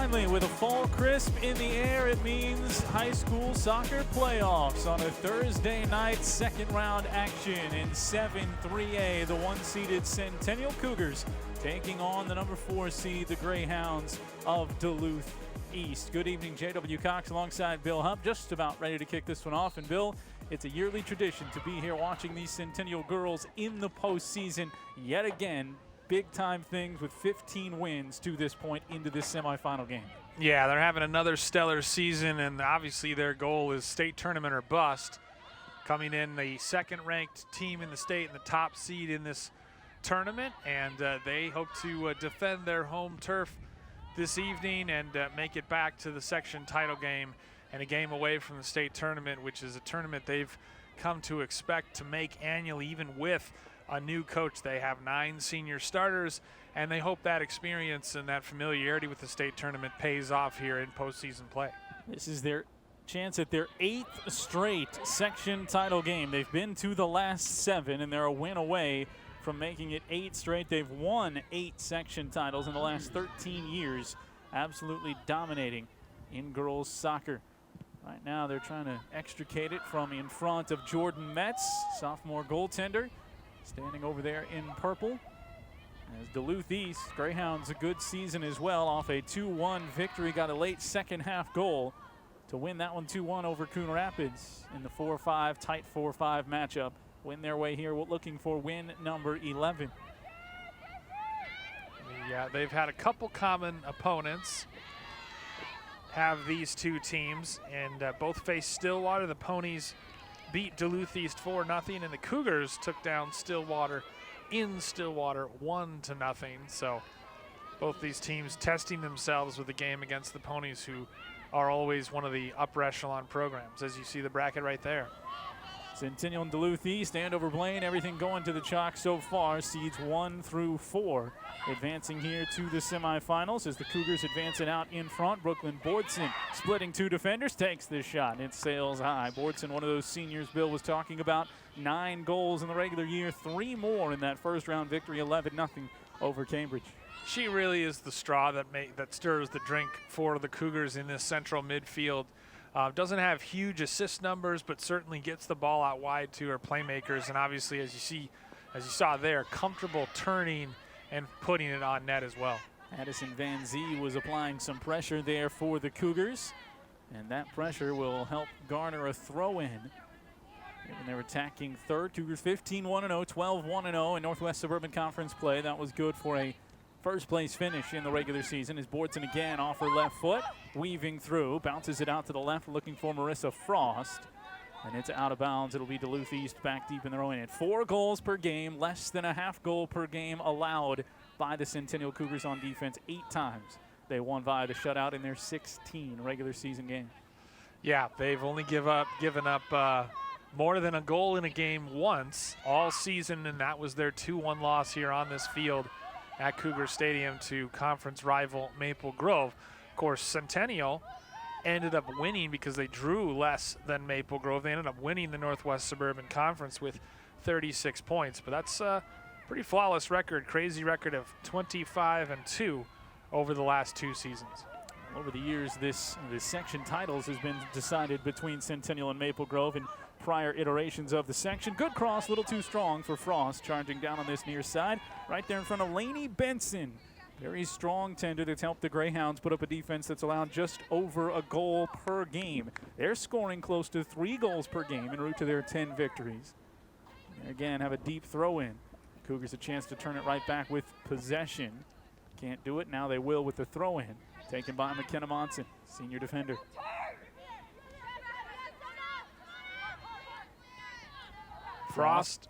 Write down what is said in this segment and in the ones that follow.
finally, with a fall crisp in the air, it means high school soccer playoffs on a Thursday night, second round action in 7-3A. The one-seeded Centennial Cougars taking on the number 4 seed, the Greyhounds of Duluth East. Good evening, J.W. Cox alongside Bill Hupp, just about ready to kick this one off. And Bill, it's a yearly tradition to be here watching these Centennial girls in the postseason yet again. Big-time things with 15 wins to this point into this semifinal game. Yeah, they're having another stellar season, and obviously their goal is state tournament or bust. Coming in the second-ranked team in the state and the top seed in this tournament, and they hope to defend their home turf this evening and make it back to the section title game and a game away from the state tournament, which is a tournament they've come to expect to make annually, even with a new coach. They have 9 senior starters, and they hope that experience and that familiarity with the state tournament pays off here in postseason play. This is their chance at their 8th straight section title game. They've been to the last 7, and they're a win away from making it 8 straight. They've won 8 section titles in the last 13 years, absolutely dominating in girls soccer. Right now they're trying to extricate it from in front of Jordan Metz, sophomore goaltender, standing over there in purple. As Duluth East, Greyhounds a good season as well, off a 2-1 victory, got a late second half goal to win that one 2-1 over Coon Rapids in the 4-5, tight 4-5 matchup. Win their way here, looking for win number 11. Yeah, they've had a couple common opponents, have these two teams, and both faced Stillwater. The Ponies beat Duluth East 4-0, and the Cougars took down Stillwater in Stillwater 1-0. So both these teams testing themselves with the game against the Ponies, who are always one of the upper echelon programs, as you see the bracket right there. Centennial and Duluth East, Andover Blaine, everything going to the chalk so far. Seeds 1 through 4 advancing here to the semifinals as the Cougars advancing out in front. Brooklyn Bordson splitting 2 defenders, takes this shot. It sails high. Bordson, one of those seniors Bill was talking about. 9 goals in the regular year, 3 more in that first round victory, 11-0 over Cambridge. She really is the straw that stirs the drink for the Cougars in this central midfield. Doesn't have huge assist numbers, but certainly gets the ball out wide to her playmakers. And obviously, as you saw there, comfortable turning and putting it on net as well. Addison Van Zee was applying some pressure there for the Cougars, and that pressure will help garner a throw-in. And they're attacking third. Cougars 15-1-0, 12-1-0 in Northwest Suburban Conference play. That was good for a first-place finish in the regular season. As Bordson again off her left foot, weaving through, bounces it out to the left, looking for Marissa Frost. And it's out of bounds. It'll be Duluth East back deep in the own end. 4 goals per game, less than a half goal per game allowed by the Centennial Cougars on defense. 8 times they won via the shutout in their 16 regular season games. Yeah, they've only given up more than a goal in a game once all season, and that was their 2-1 loss here on this field at Cougar Stadium to conference rival Maple Grove. Of course, Centennial ended up winning because they drew less than Maple Grove. They ended up winning the Northwest Suburban Conference with 36 points, but that's a pretty flawless record, crazy record of 25-2 over the last 2 seasons. Over the years, this section titles has been decided between Centennial and Maple Grove in prior iterations of the section. Good cross, a little too strong for Frost, charging down on this near side, right there in front of Lainey Benson. Very strong tender that's helped the Greyhounds put up a defense that's allowed just over a goal per game. They're scoring close to 3 goals per game en route to their 10 victories. They again have a deep throw in. Cougars a chance to turn it right back with possession. Can't do it, now they will with the throw in. Taken by McKenna Monson, senior defender. Frost,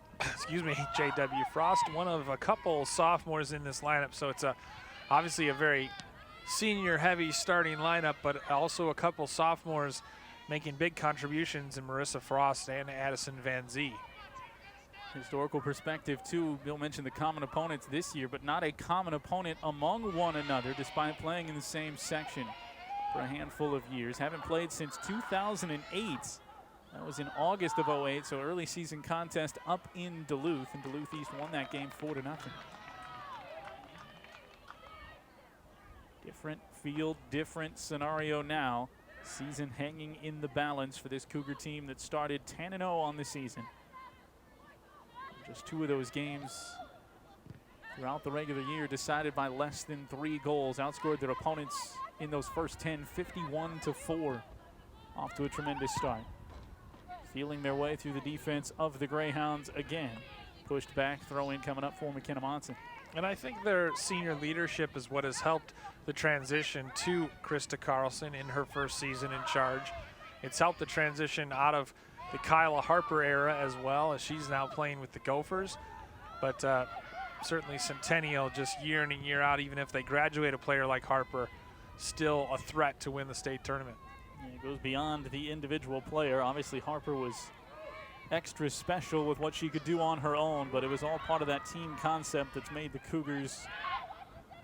J.W. Frost, one of a couple sophomores in this lineup, so it's obviously a very senior-heavy starting lineup, but also a couple sophomores making big contributions in Marissa Frost and Addison Van Zee. Historical perspective, too. Bill mentioned the common opponents this year, but not a common opponent among one another, despite playing in the same section for a handful of years. Haven't played since 2008. That was in August of 08, so early season contest up in Duluth, and Duluth East won that game 4-0. Different field, different scenario now. Season hanging in the balance for this Cougar team that started 10-0 on the season. Just 2 of those games throughout the regular year decided by less than 3 goals. Outscored their opponents in those first 10, 51-4. Off to a tremendous start. Feeling their way through the defense of the Greyhounds again. Pushed back, throw in coming up for McKenna Monson. And I think their senior leadership is what has helped the transition to Krista Carlson in her first season in charge. It's helped the transition out of the Kyla Harper era as well, as she's now playing with the Gophers. But certainly Centennial, just year in and year out, even if they graduate a player like Harper, still a threat to win the state tournament. Yeah, it goes beyond the individual player. Obviously Harper was extra special with what she could do on her own, but it was all part of that team concept that's made the Cougars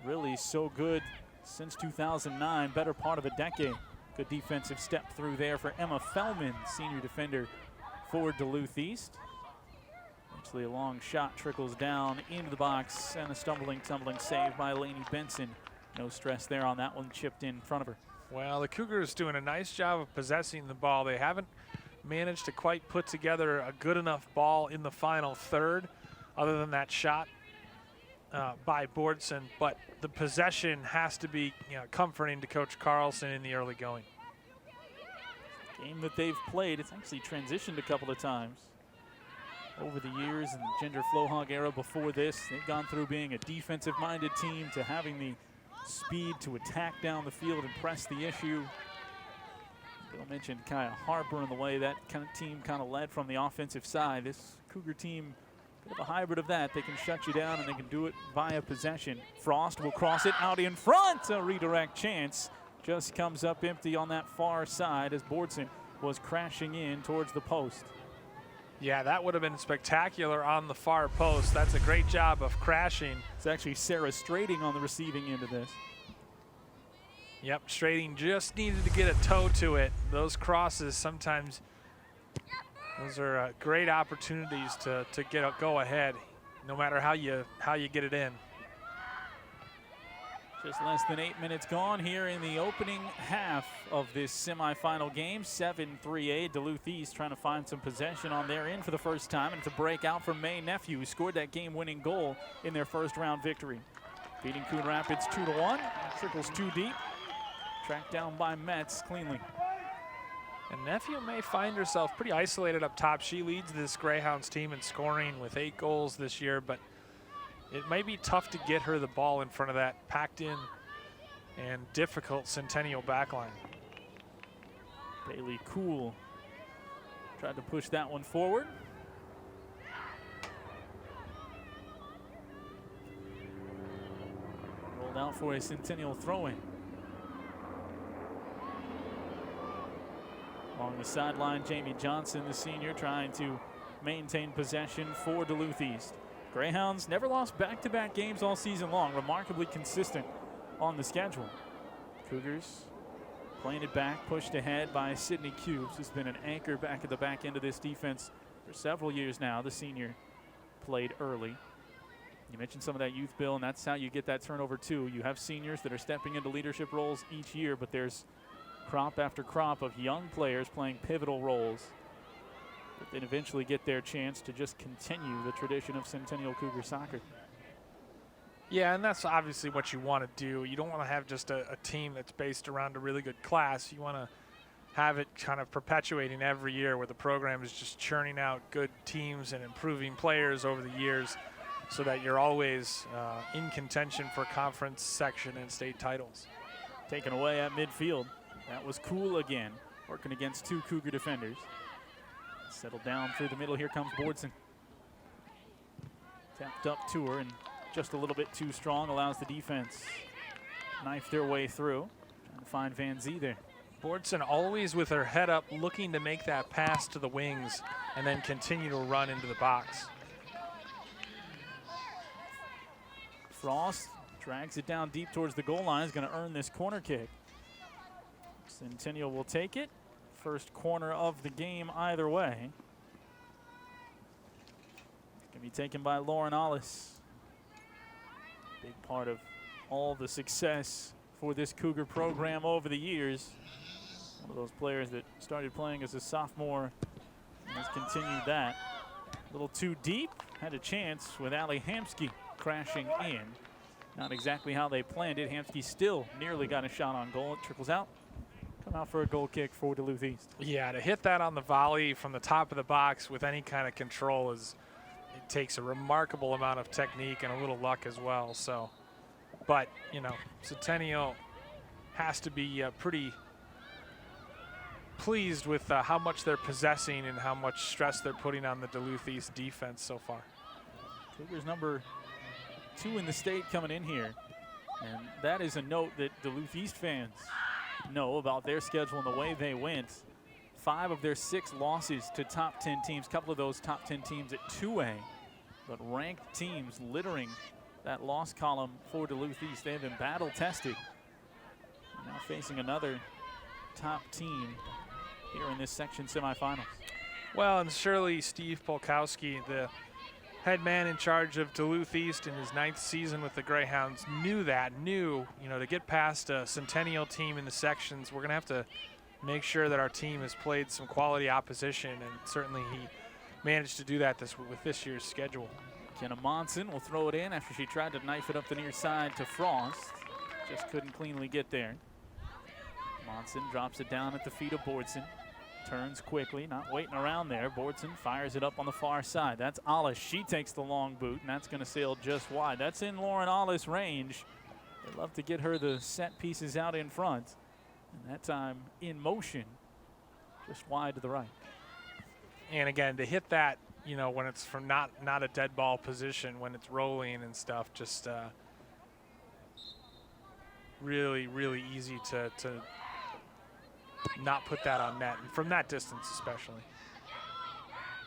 really so good since 2009, better part of a decade. Good defensive step through there for Emma Fellman, senior defender for Duluth East. Actually, a long shot trickles down into the box, and a tumbling save by Lainey Benson. No stress there on that one, chipped in front of her. Well, the Cougars doing a nice job of possessing the ball. They haven't managed to quite put together a good enough ball in the final third, other than that shot by Bordson, but the possession has to be comforting to Coach Carlson in the early going. Game that they've played, it's actually transitioned a couple of times over the years in the Ginger Flohog era before this. They've gone through being a defensive-minded team to having the speed to attack down the field and press the issue. Bill mentioned Kaya Harper and the way that kind of team kind of led from the offensive side. This Cougar team, bit of a hybrid of that. They can shut you down and they can do it via possession. Frost will cross it out in front. A redirect chance just comes up empty on that far side as Bordson was crashing in towards the post. Yeah, that would have been spectacular on the far post. That's a great job of crashing. It's actually Sarah Strading on the receiving end of this. Yep, Strading just needed to get a toe to it. Those crosses sometimes, those are great opportunities to get a go ahead, no matter how you get it in. Just less than 8 minutes gone here in the opening half of this semifinal game. 7-3-8. Duluth East trying to find some possession on their end for the first time. And it's a breakout from May Nephew, who scored that game-winning goal in their first round victory. Beating Coon Rapids 2-1. Trickles too deep. Tracked down by Metz cleanly. And Nephew may find herself pretty isolated up top. She leads this Greyhounds team in scoring with 8 goals this year, but it may be tough to get her the ball in front of that packed in and difficult Centennial backline. Bailey Cool tried to push that one forward. Rolled out for a Centennial throw-in. Along the sideline, Jamie Johnson, the senior, trying to maintain possession for Duluth East. Greyhounds never lost back-to-back games all season long, remarkably consistent on the schedule. Cougars playing it back, pushed ahead by Sydney Cubes, who's been an anchor back at the back end of this defense for several years now. The senior played early. You mentioned some of that youth, Bill, and that's how you get that turnover too. You have seniors that are stepping into leadership roles each year, but there's crop after crop of young players playing pivotal roles that then eventually get their chance to just continue the tradition of Centennial Cougar soccer. Yeah, and that's obviously what you want to do. You don't want to have just a team that's based around a really good class. You want to have it kind of perpetuating every year where the program is just churning out good teams and improving players over the years so that you're always in contention for conference, section, and state titles. Taken away at midfield. That was Cool again, working against 2 Cougar defenders. Settled down through the middle. Here comes Bordson. Tapped up to her and just a little bit too strong, allows the defense knife their way through. Trying to find Van Zee there. Bordson always with her head up, looking to make that pass to the wings and then continue to run into the box. Frost drags it down deep towards the goal line. Is going to earn this corner kick. Centennial will take it. First corner of the game either way. It's going to be taken by Lauren Ollis. Big part of all the success for this Cougar program over the years. One of those players that started playing as a sophomore and has continued that. A little too deep, had a chance with Ali Hamsky crashing in. Not exactly how they planned it. Hamsky still nearly got a shot on goal. It trickles out. Come out for a goal kick for Duluth East. Yeah, to hit that on the volley from the top of the box with any kind of control it takes a remarkable amount of technique and a little luck as well. So, but Centennial has to be pretty pleased with how much they're possessing and how much stress they're putting on the Duluth East defense so far. Cougars number 2 in the state coming in here. And that is a note that Duluth East fans know about their schedule and the way they went. 5 of their 6 losses to top 10 teams, a couple of those top 10 teams at 2A, but ranked teams littering that loss column for Duluth East. They have been battle tested. Now facing another top team here in this section semifinals. Well, and surely Steve Polkowski, the head man in charge of Duluth East in his 9th season with the Greyhounds, knew to get past a Centennial team in the sections, we're going to have to make sure that our team has played some quality opposition, and certainly he managed to do that with this year's schedule. Kenna Monson will throw it in after she tried to knife it up the near side to Frost. Just couldn't cleanly get there. Monson drops it down at the feet of Boardson. Turns quickly, not waiting around there. Boardson fires it up on the far side. That's Alice. She takes the long boot, and that's going to sail just wide. That's in Lauren Alice range. They love to get her the set pieces out in front. And that time in motion, just wide to the right. And again, to hit that, when it's from not a dead ball position, when it's rolling and stuff, just really, really easy to not put that on net, and from that distance especially.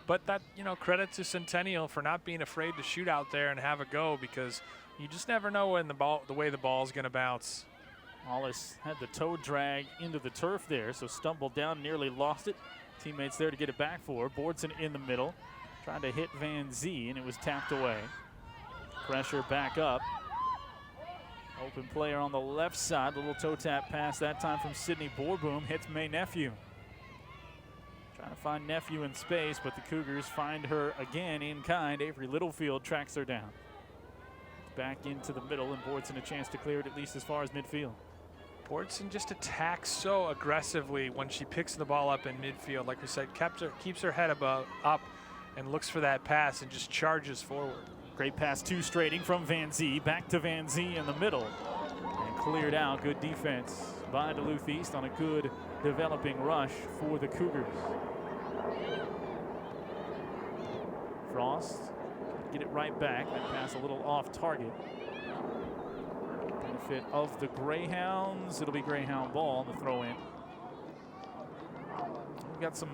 But that, credit to Centennial for not being afraid to shoot out there and have a go, because you just never know when the way the ball is going to bounce. Hollis had the toe drag into the turf there, so stumbled down, nearly lost it. Teammates there to get it back for her. Boardson in the middle, trying to hit Van Zee, and it was tapped away. Pressure back up. Open player on the left side. Little toe tap pass that time from Sydney Borboom. Hits May Nephew. Trying to find Nephew in space, but the Cougars find her again in kind. Avery Littlefield tracks her down. Back into the middle, and Boardson a chance to clear it at least as far as midfield. Boardson just attacks so aggressively when she picks the ball up in midfield. Like we said, keeps her head up and looks for that pass and just charges forward. Great pass to Strating from Van Zee. Back to Van Zee in the middle. And cleared out. Good defense by Duluth East on a good developing rush for the Cougars. Frost get it right back. That pass a little off target. Benefit of the Greyhounds. It'll be Greyhound ball on the throw in. We've got some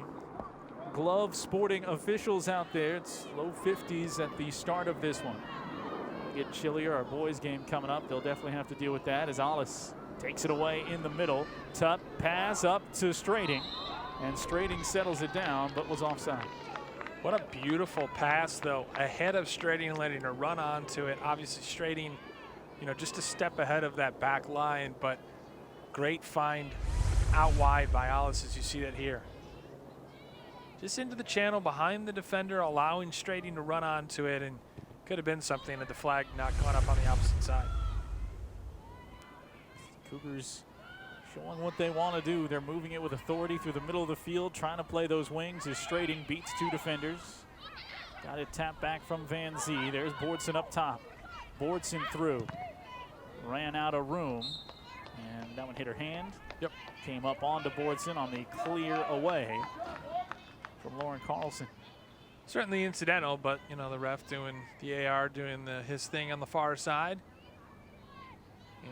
glove sporting officials out there. It's low 50s at the start of this one. Get chillier. Our boys game coming up. They'll definitely have to deal with that as Alice takes it away in the middle. Tuck pass up to Strating, and Strating settles it down but was offside. What a beautiful pass, though, ahead of Strating and letting her run onto it. Obviously Strating, just a step ahead of that back line, but great find out wide by Alice, as you see that here. Just into the channel behind the defender, allowing Strating to run onto it, and could have been something had the flag not gone up on the opposite side. Cougars showing what they want to do. They're moving it with authority through the middle of the field, trying to play those wings as Strating beats 2 defenders. Got it tapped back from Van Zee. There's Boardson up top. Boardson through. Ran out of room, and that one hit her hand. Yep. Came up onto Boardson on the clear away from Lauren Carlson. Certainly incidental, but the ref doing the AR doing his thing on the far side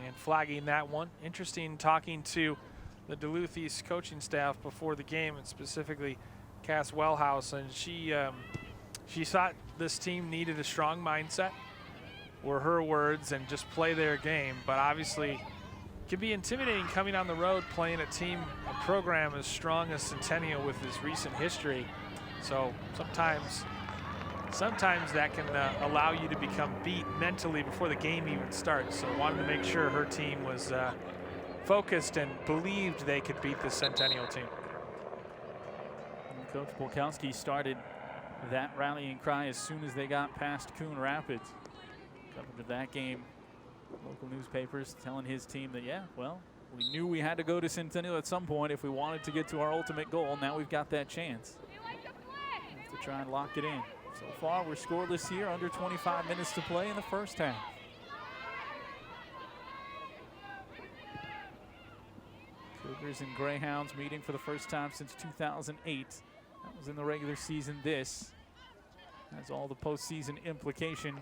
and flagging that one. Interesting talking to the Duluth East coaching staff before the game, and specifically Cass Wellhouse, and she thought this team needed a strong mindset, were her words, and just play their game. But obviously it can be intimidating coming on the road playing a program as strong as Centennial with his recent history. So sometimes that can allow you to become beat mentally before the game even starts. So wanted to make sure her team was focused and believed they could beat the Centennial team. And Coach Polkowski started that rallying cry as soon as they got past Coon Rapids. Coverage of that game, local newspapers telling his team that, yeah, well, we knew we had to go to Centennial at some point if we wanted to get to our ultimate goal. Now we've got that chance. We have to try and lock it in. So far, we're scoreless here, under 25 minutes to play in the first half. Cougars and Greyhounds meeting for the first time since 2008. That was in the regular season. This has all the postseason implication.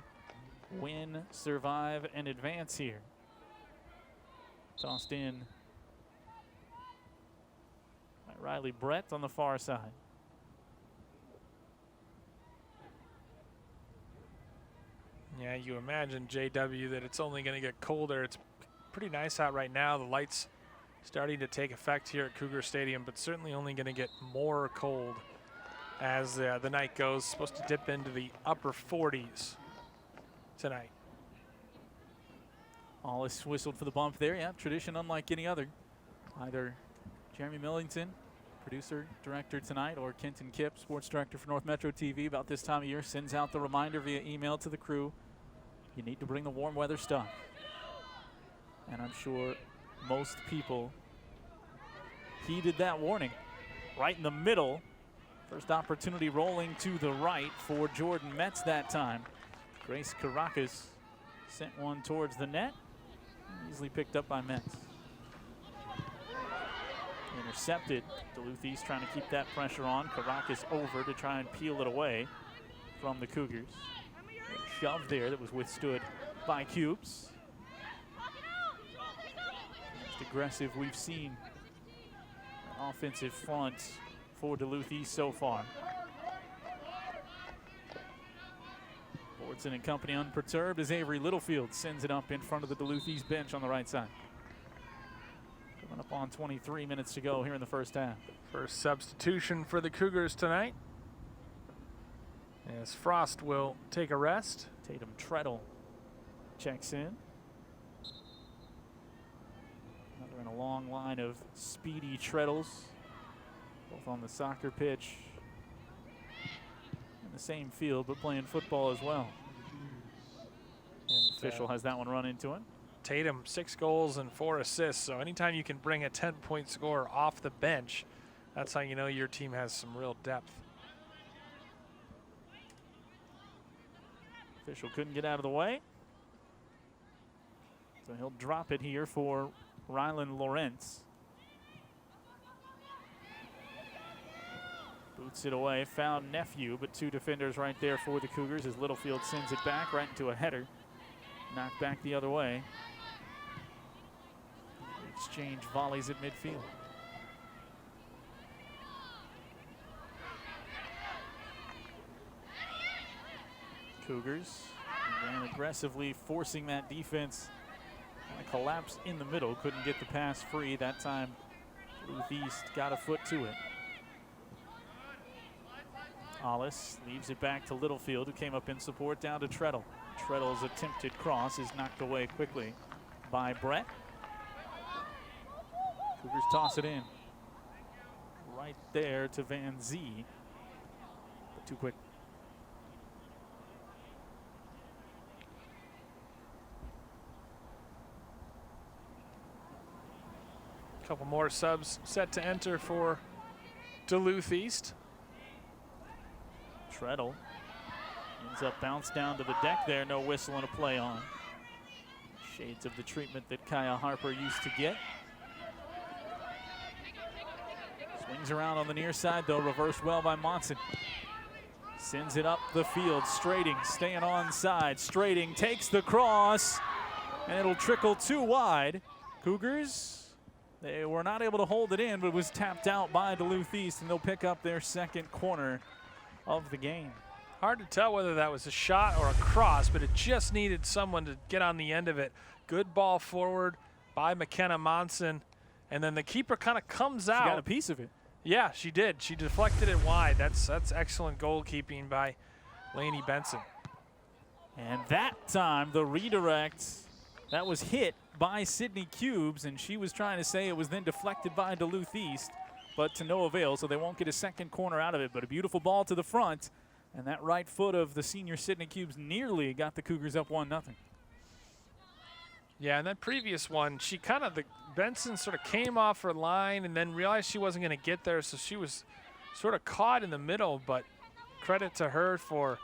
Win, survive, and advance here. Tossed in by Riley Brett on the far side. Yeah, you imagine, JW, that it's only going to get colder. It's pretty nice out right now. The lights starting to take effect here at Cougar Stadium, but certainly only going to get more cold as the night goes. Supposed to dip into the upper 40s tonight. Hollis whistled for the bump there. Yeah, tradition unlike any other. Either Jeremy Millington, producer, director tonight, or Kenton Kipp, sports director for North Metro TV, about this time of year sends out the reminder via email to the crew. You need to bring the warm weather stuff. And I'm sure most people heeded that warning. Right in the middle. First opportunity rolling to the right for Jordan Metz that time. Grace Caracas sent one towards the net. Easily picked up by Metz. Intercepted. Duluth East trying to keep that pressure on. Caracas over to try and peel it away from the Cougars. A shove there that was withstood by Cubes. Most aggressive we've seen offensive front for Duluth East so far. Fordson and company unperturbed as Avery Littlefield sends it up in front of the Duluth East bench on the right side. Coming up on 23 minutes to go here in the first half. First substitution for the Cougars tonight, as Frost will take a rest. Tatum Treadle checks in. Another in a long line of speedy Treadles, both on the soccer pitch in the same field, but playing football as well. And Fischel has that one run into it. Tatum, 6 goals and 4 assists. So anytime you can bring a 10-point scorer off the bench, that's how you know your team has some real depth. Fischel couldn't get out of the way. So he'll drop it here for Rylan Lawrence. Boots it away, found Nephew, but 2 defenders right there for the Cougars as Littlefield sends it back right into a header. Knocked back the other way. Exchange volleys at midfield. Cougars again aggressively forcing that defense. Collapsed in the middle, couldn't get the pass free. That time Duluth East got a foot to it. Hollis leaves it back to Littlefield, who came up in support, down to Treadle. Treadle's attempted cross is knocked away quickly by Brett. Cougars toss it in. Right there to Van Zee. But too quick. A couple more subs set to enter for Duluth East. Treadle ends up bounced down to the deck there. No whistle and a play on. Shades of the treatment that Kaya Harper used to get. Swings around on the near side though, reversed well by Monson. Sends it up the field, Strating staying onside. Strating takes the cross and it'll trickle 2 wide. Cougars, they were not able to hold it in, but it was tapped out by Duluth East, and they'll pick up their second corner of the game. Hard to tell whether that was a shot or a cross, but it just needed someone to get on the end of it. Good ball forward by McKenna Monson, and then the keeper kind of comes out. She got a piece of it. Yeah, she did. She deflected it wide. That's excellent goalkeeping by Lainey Benson. And that time, the redirect that was hit by Sydney Cubes, and she was trying to say it was then deflected by Duluth East, but to no avail, so they won't get a second corner out of it. But a beautiful ball to the front, and that right foot of the senior Sydney Cubes nearly got the Cougars up 1-0. Yeah, and that previous one, she Benson sort of came off her line and then realized she wasn't going to get there, so she was sort of caught in the middle, but credit to her for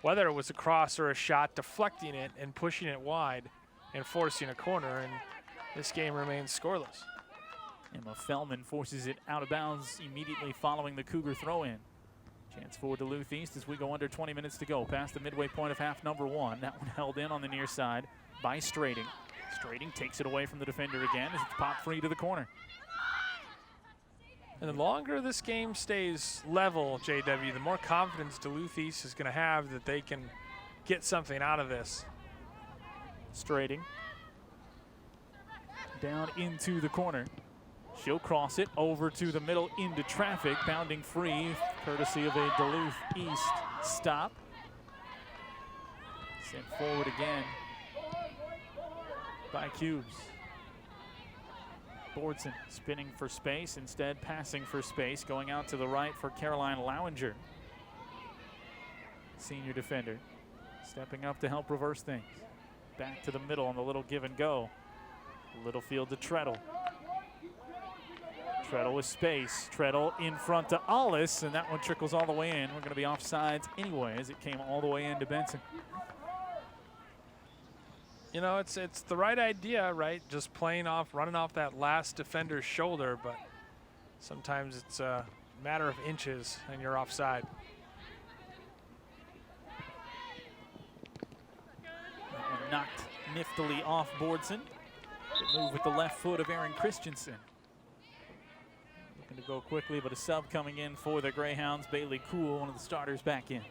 whether it was a cross or a shot, deflecting it and pushing it wide and forcing a corner, and this game remains scoreless. Emma Fellman forces it out of bounds immediately following the Cougar throw-in. Chance for Duluth East as we go under 20 minutes to go past the midway point of half number 1. That one held in on the near side by Strading. Strading takes it away from the defender again as it's popped free to the corner. And the longer this game stays level, JW, the more confidence Duluth East is going to have that they can get something out of this. Strading down into the corner. She'll cross it over to the middle into traffic, bounding free, courtesy of a Duluth East stop. Sent forward again by Cubes. Bordson spinning for space, instead passing for space, going out to the right for Caroline Lowinger. Senior defender, stepping up to help reverse things. Back to the middle on the little give and go. Littlefield to Treadle. Treadle with space. Treadle in front to Ollis, and that one trickles all the way in. We're going to be offsides anyway as it came all the way into Benson. You know, it's the right idea, right? Just playing off, running off that last defender's shoulder, but sometimes it's a matter of inches and you're offside. That one knocked niftily off Bordson. Good move with the left foot of Aaron Christensen. Looking to go quickly, but a sub coming in for the Greyhounds. Bailey Kuhl, one of the starters, back in.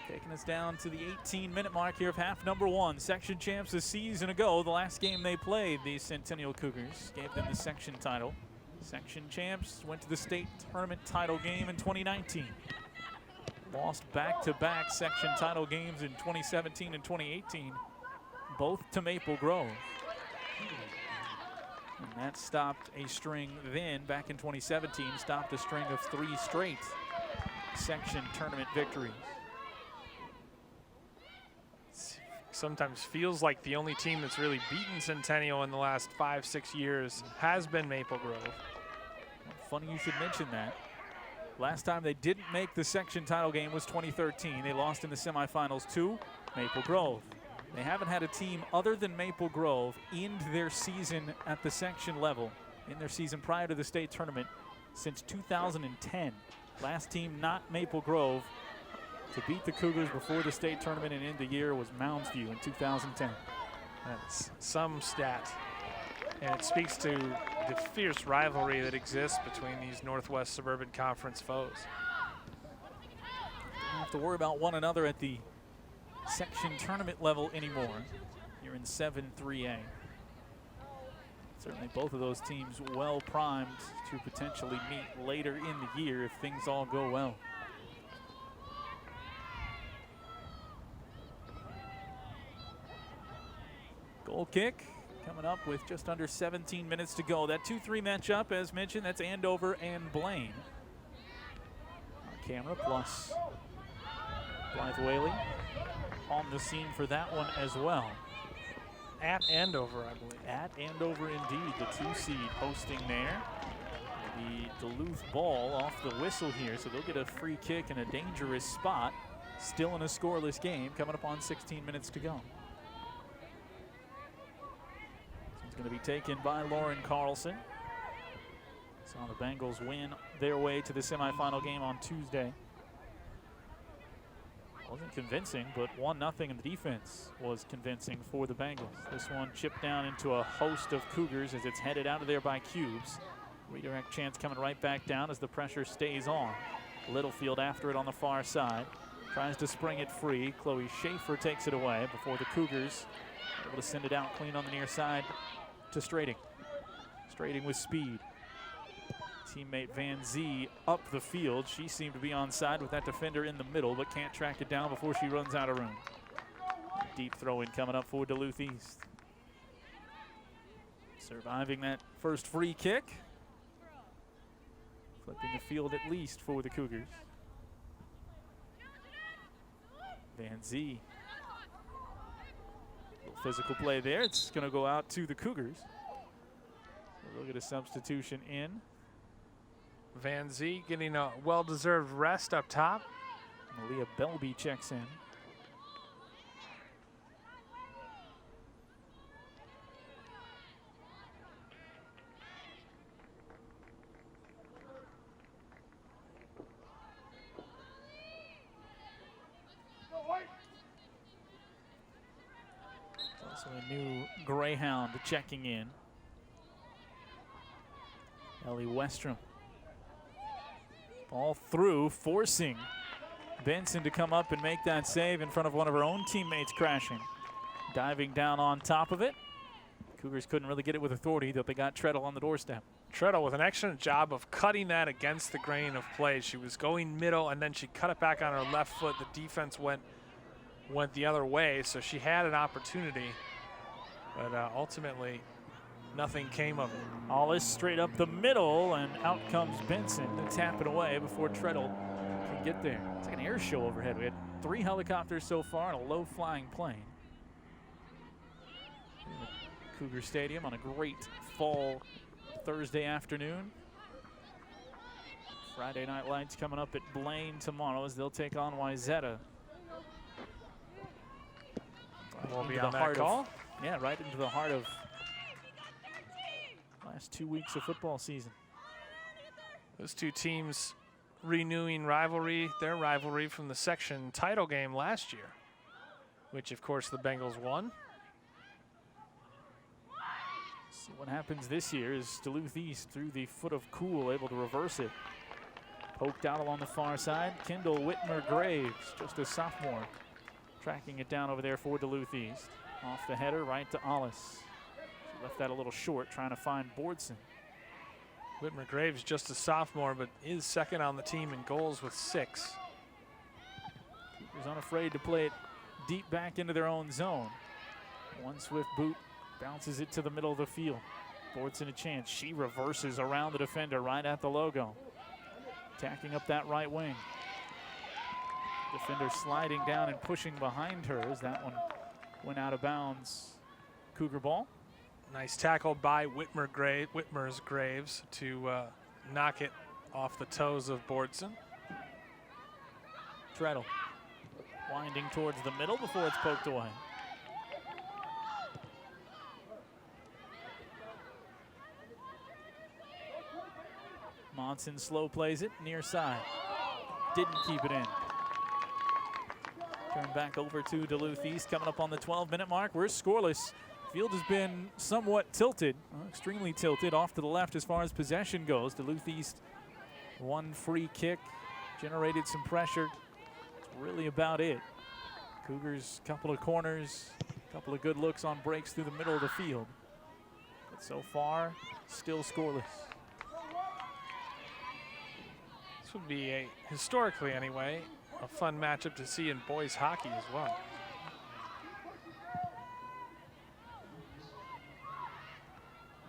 Taking us down to the 18-minute mark here of half number 1. Section champs a season ago. The last game they played, the Centennial Cougars, gave them the section title. Section champs went to the state tournament title game in 2019. Lost back-to-back section title games in 2017 and 2018, both to Maple Grove. And that stopped a string then, back in 2017, stopped a string of 3 straight section tournament victories. Sometimes feels like the only team that's really beaten Centennial in the last 5-6 years has been Maple Grove. Well, funny you should mention that. Last time they didn't make the section title game was 2013. They lost in the semifinals to Maple Grove. They haven't had a team other than Maple Grove end their season at the section level, in their season prior to the state tournament, since 2010. Last team not Maple Grove to beat the Cougars before the state tournament and end the year was Mounds View in 2010. That's some stat. And it speaks to the fierce rivalry that exists between these Northwest Suburban Conference foes. Don't have to worry about one another at the section tournament level anymore. You're in 7-3A. Certainly both of those teams well primed to potentially meet later in the year if things all go well. Goal kick coming up with just under 17 minutes to go. That 2-3 matchup, as mentioned, that's Andover and Blaine. On camera, plus Blythe Whaley on the scene for that one as well. At Andover, I believe. At Andover, indeed. The 2 seed hosting there. The Duluth ball off the whistle here, so they'll get a free kick in a dangerous spot. Still in a scoreless game, coming up on 16 minutes to go. Going to be taken by Lauren Carlson. Saw the Bengals win their way to the semifinal game on Tuesday. Wasn't convincing, but 1-0 in the defense was convincing for the Bengals. This one chipped down into a host of Cougars as it's headed out of there by Cubes. Redirect chance coming right back down as the pressure stays on. Littlefield after it on the far side. Tries to spring it free. Chloe Schaefer takes it away before the Cougars are able to send it out clean on the near side to Strading. Strading with speed. Teammate Van Zee up the field. She seemed to be onside with that defender in the middle, but can't track it down before she runs out of room. Deep throw in coming up for Duluth East. Surviving that first free kick. Flipping the field at least for the Cougars. Van Zee. Little physical play there. It's going to go out to the Cougars. So look at a substitution in. Van Zee getting a well-deserved rest up top. Malia Belby checks in. Also a new Greyhound checking in. Ellie Westrom. Ball through, forcing Benson to come up and make that save in front of one of her own teammates crashing. Diving down on top of it. Cougars couldn't really get it with authority, though they got Treadle on the doorstep. Treadle with an excellent job of cutting that against the grain of play. She was going middle, and then she cut it back on her left foot. The defense went the other way, so she had an opportunity, but ultimately nothing came of it. Hollis straight up the middle, and out comes Benson to tap it away before Treadle can get there. It's like an air show overhead. We had 3 helicopters so far and a low-flying plane. In the Cougar Stadium on a great fall Thursday afternoon. Friday Night Lights coming up at Blaine tomorrow as they'll take on Wayzata. We'll be on that call. Yeah, right into the heart of last 2 weeks of football season. Those two teams renewing their rivalry from the section title game last year, which of course the Bengals won. See what happens this year is Duluth East through the foot of Cool, able to reverse it. Poked out along the far side. Kendall Whitmer-Graves, just a sophomore, tracking it down over there for Duluth East. Off the header, right to Hollis. She left that a little short, trying to find Boardson. Whitmer-Graves just a sophomore, but is second on the team in goals with 6. Cougars unafraid to play it deep back into their own zone. One swift boot bounces it to the middle of the field. Boardson a chance. She reverses around the defender right at the logo. Tacking up that right wing. Defender sliding down and pushing behind her as that one went out of bounds. Cougar ball. Nice tackle by Whitmer's-Graves to knock it off the toes of Boardson. Treadle winding towards the middle before it's poked away. Monson slow plays it near side. Didn't keep it in. Turn back over to Duluth East coming up on the 12-minute mark. We're scoreless. Field has been somewhat tilted, extremely tilted off to the left as far as possession goes. Duluth East, one free kick, generated some pressure. That's really about it. Cougars, couple of corners, couple of good looks on breaks through the middle of the field. But so far, still scoreless. This would be, historically anyway, a fun matchup to see in boys hockey as well.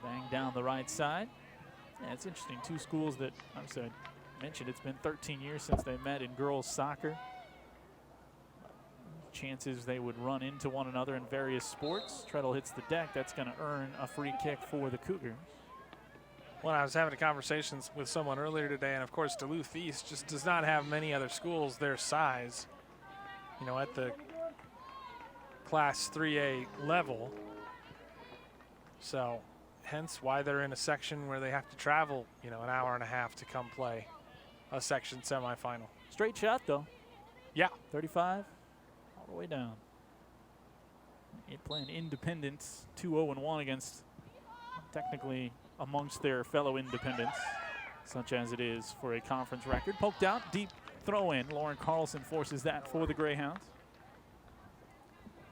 Bang down the right side. Yeah, it's interesting. Two schools that, I mentioned, it's been 13 years since they met in girls soccer. Chances they would run into one another in various sports. Treadle hits the deck. That's going to earn a free kick for the Cougars. Well, I was having a conversation with someone earlier today, and of course Duluth East just does not have many other schools their size, at the Class 3A level. So hence why they're in a section where they have to travel, an hour and a half to come play a section semifinal. Straight shot, though. Yeah. 35, all the way down. It playing Independence 2-0-1 against, technically, amongst their fellow independents, such as it is for a conference record. Poked out, deep throw in. Lauren Carlson forces that for the Greyhounds.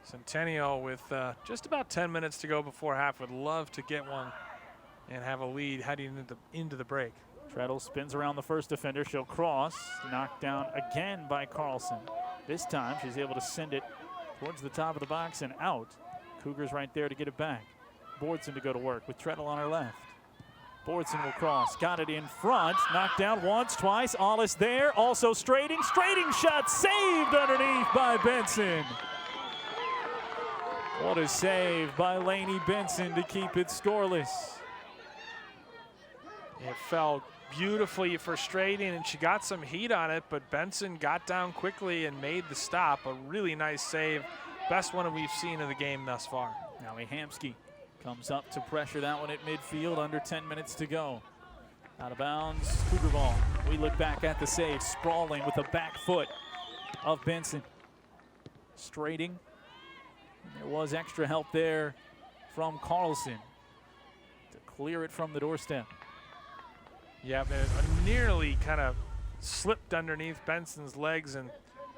Centennial with just about 10 minutes to go before half would love to get one and have a lead heading into the break. Treadle spins around the first defender. She'll cross, knocked down again by Carlson. This time she's able to send it towards the top of the box and out. Cougars right there to get it back. Bordson to go to work with Treadle on her left. Bordson will cross, got it in front, knocked down once, twice, Ollis there, also straighting shot saved underneath by Benson. What a save by Lainey Benson to keep it scoreless. It fell beautifully for straighting, and she got some heat on it, but Benson got down quickly and made the stop. A really nice save, best one we've seen of the game thus far. Now Hamsky comes up to pressure that one at midfield, under 10 minutes to go. Out of bounds, Cougar ball. We look back at the save, sprawling with the back foot of Benson. Straighting. There was extra help there from Carlson to clear it from the doorstep. Yeah, but it nearly kind of slipped underneath Benson's legs and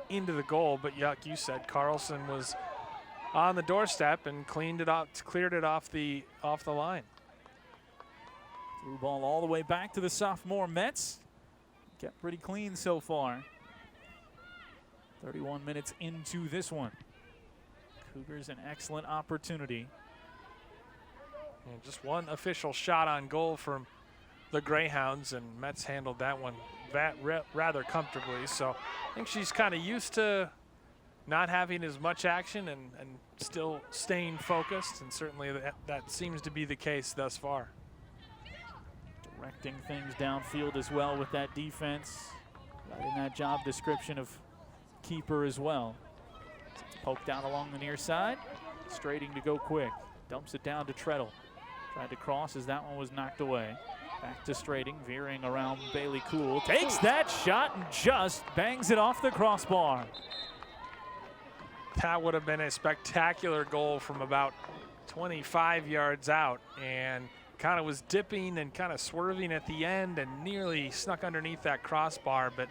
into the goal, but like you said, Carlson was on the doorstep and cleared it off the line. Through ball all the way back to the sophomore Mets. Kept pretty clean so far. 31 minutes into this one. Cougars an excellent opportunity. And just one official shot on goal from the Greyhounds, and Mets handled that one rather comfortably. So I think she's kind of used to not having as much action and still staying focused, and certainly that seems to be the case thus far. Directing things downfield as well with that defense. Right in that job description of keeper as well. Poked out along the near side. Straighting to go quick. Dumps it down to Treadle. Tried to cross as that one was knocked away. Back to Straighting, veering around Bailey Cool. Takes that shot and just bangs it off the crossbar. That would have been a spectacular goal from about 25 yards out, and kind of was dipping and kind of swerving at the end and nearly snuck underneath that crossbar, but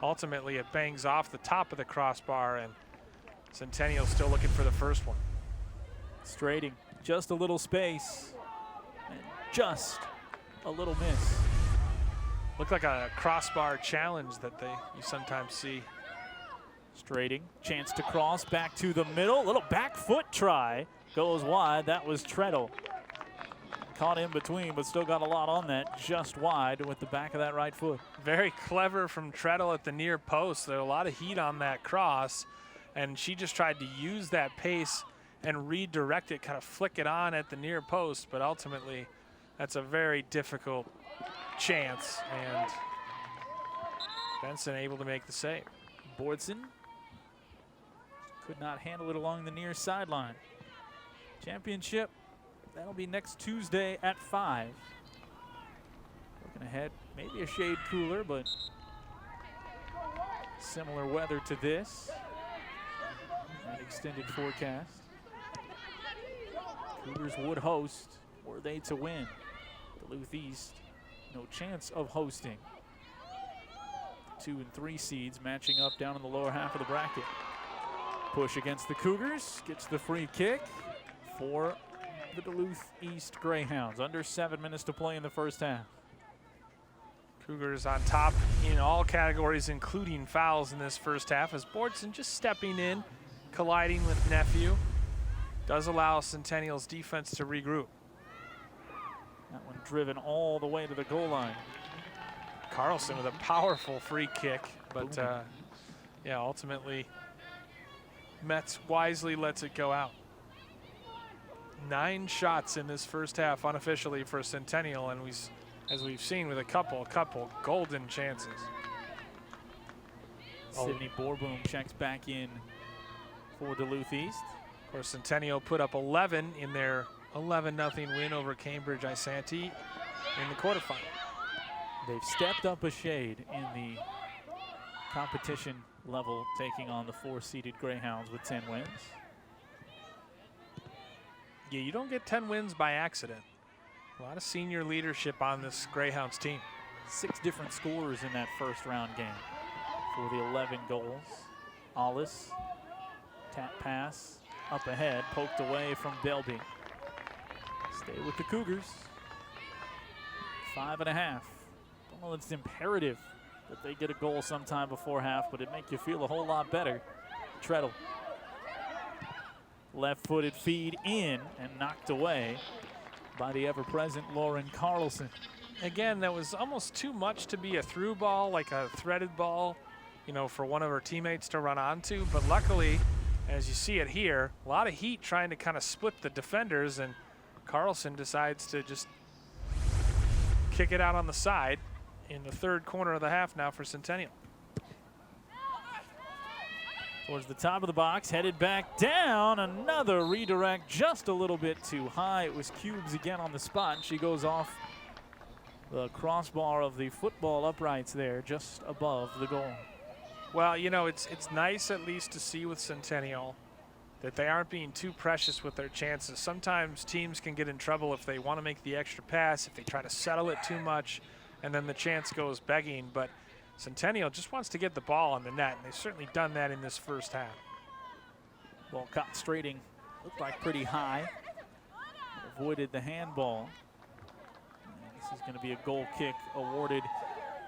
ultimately it bangs off the top of the crossbar, and Centennial still looking for the first one. Straighting, just a little space and just a little miss. Looked like a crossbar challenge that you sometimes see. Straighting, chance to cross back to the middle. Little back foot try, goes wide. That was Treadle. Caught in between, but still got a lot on that, just wide with the back of that right foot. Very clever from Treadle at the near post. There's a lot of heat on that cross, and she just tried to use that pace and redirect it, kind of flick it on at the near post, but ultimately that's a very difficult chance, and Benson able to make the save. Bordson could not handle it along the near sideline. Championship, that'll be next Tuesday at 5. Looking ahead, maybe a shade cooler, but similar weather to this. An extended forecast. Cougars would host, were they to win. Duluth East, no chance of hosting. 2 and 3 seeds matching up down in the lower half of the bracket. Push against the Cougars, gets the free kick for the Duluth East Greyhounds. Under 7 minutes to play in the first half. Cougars on top in all categories, including fouls in this first half, as Bordson just stepping in, colliding with Nephew. Does allow Centennial's defense to regroup. That one driven all the way to the goal line. Carlson with a powerful free kick, but yeah, ultimately Mets wisely lets it go out. 9 shots in this first half unofficially for Centennial, and as we've seen with a couple golden chances. Sydney Borboom checks back in for Duluth East. Of course, Centennial put up 11 in their 11-0 win over Cambridge Isanti in the quarterfinal. They've stepped up a shade in the competition level, taking on the 4-seeded Greyhounds with 10 wins. Yeah, you don't get 10 wins by accident. A lot of senior leadership on this Greyhounds team. 6 different scorers in that first round game for the 11 goals. Ollis, tap pass, up ahead, poked away from Delby. Stay with the Cougars. 5.5. Don't know that it's imperative that they get a goal sometime before half, but it'd make you feel a whole lot better. Treadle. Left-footed feed in and knocked away. by the ever-present Lauren Carlson. Again, that was almost too much to be a through ball, like a threaded ball, you know, for one of her teammates to run onto. But luckily, as you see it here, a lot of heat trying to kind of split the defenders, and Carlson decides to just kick it out on the side in the third corner of the half now for Centennial. Towards the top of the box, headed back down. Another redirect, just a little bit too high. It was Cubes again on the spot, and she goes off the crossbar of the football uprights there, just above the goal. Well, you know, it's nice at least to see with Centennial that they aren't being too precious with their chances. Sometimes teams can get in trouble if they want to make the extra pass, if they try to settle it too much, and then the chance goes begging. But Centennial just wants to get the ball on the net, and they've certainly done that in this first half. Ball caught straighting, looked like pretty high. Avoided the handball. And this is going to be a goal kick awarded.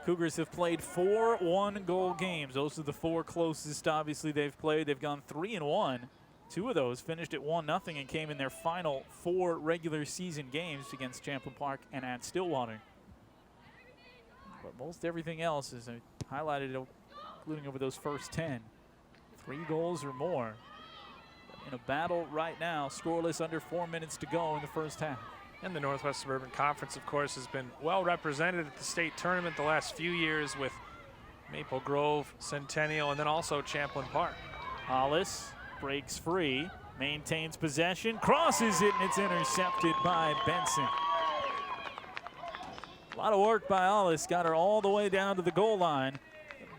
Cougars have played 4 one-goal games. Those are the 4 closest, obviously, they've played. They've gone 3-1. 2 of those finished at 1-0 and came in their final 4 regular season games against Champlin Park and at Stillwater. But most everything else is highlighted, including over those first 10. 3 goals or more. In a battle right now, scoreless, under 4 minutes to go in the first half. And the Northwest Suburban Conference, of course, has been well represented at the state tournament the last few years with Maple Grove, Centennial, and then also Champlin Park. Hollis breaks free, maintains possession, crosses it, and it's intercepted by Benson. A lot of work by Hollis, got her all the way down to the goal line.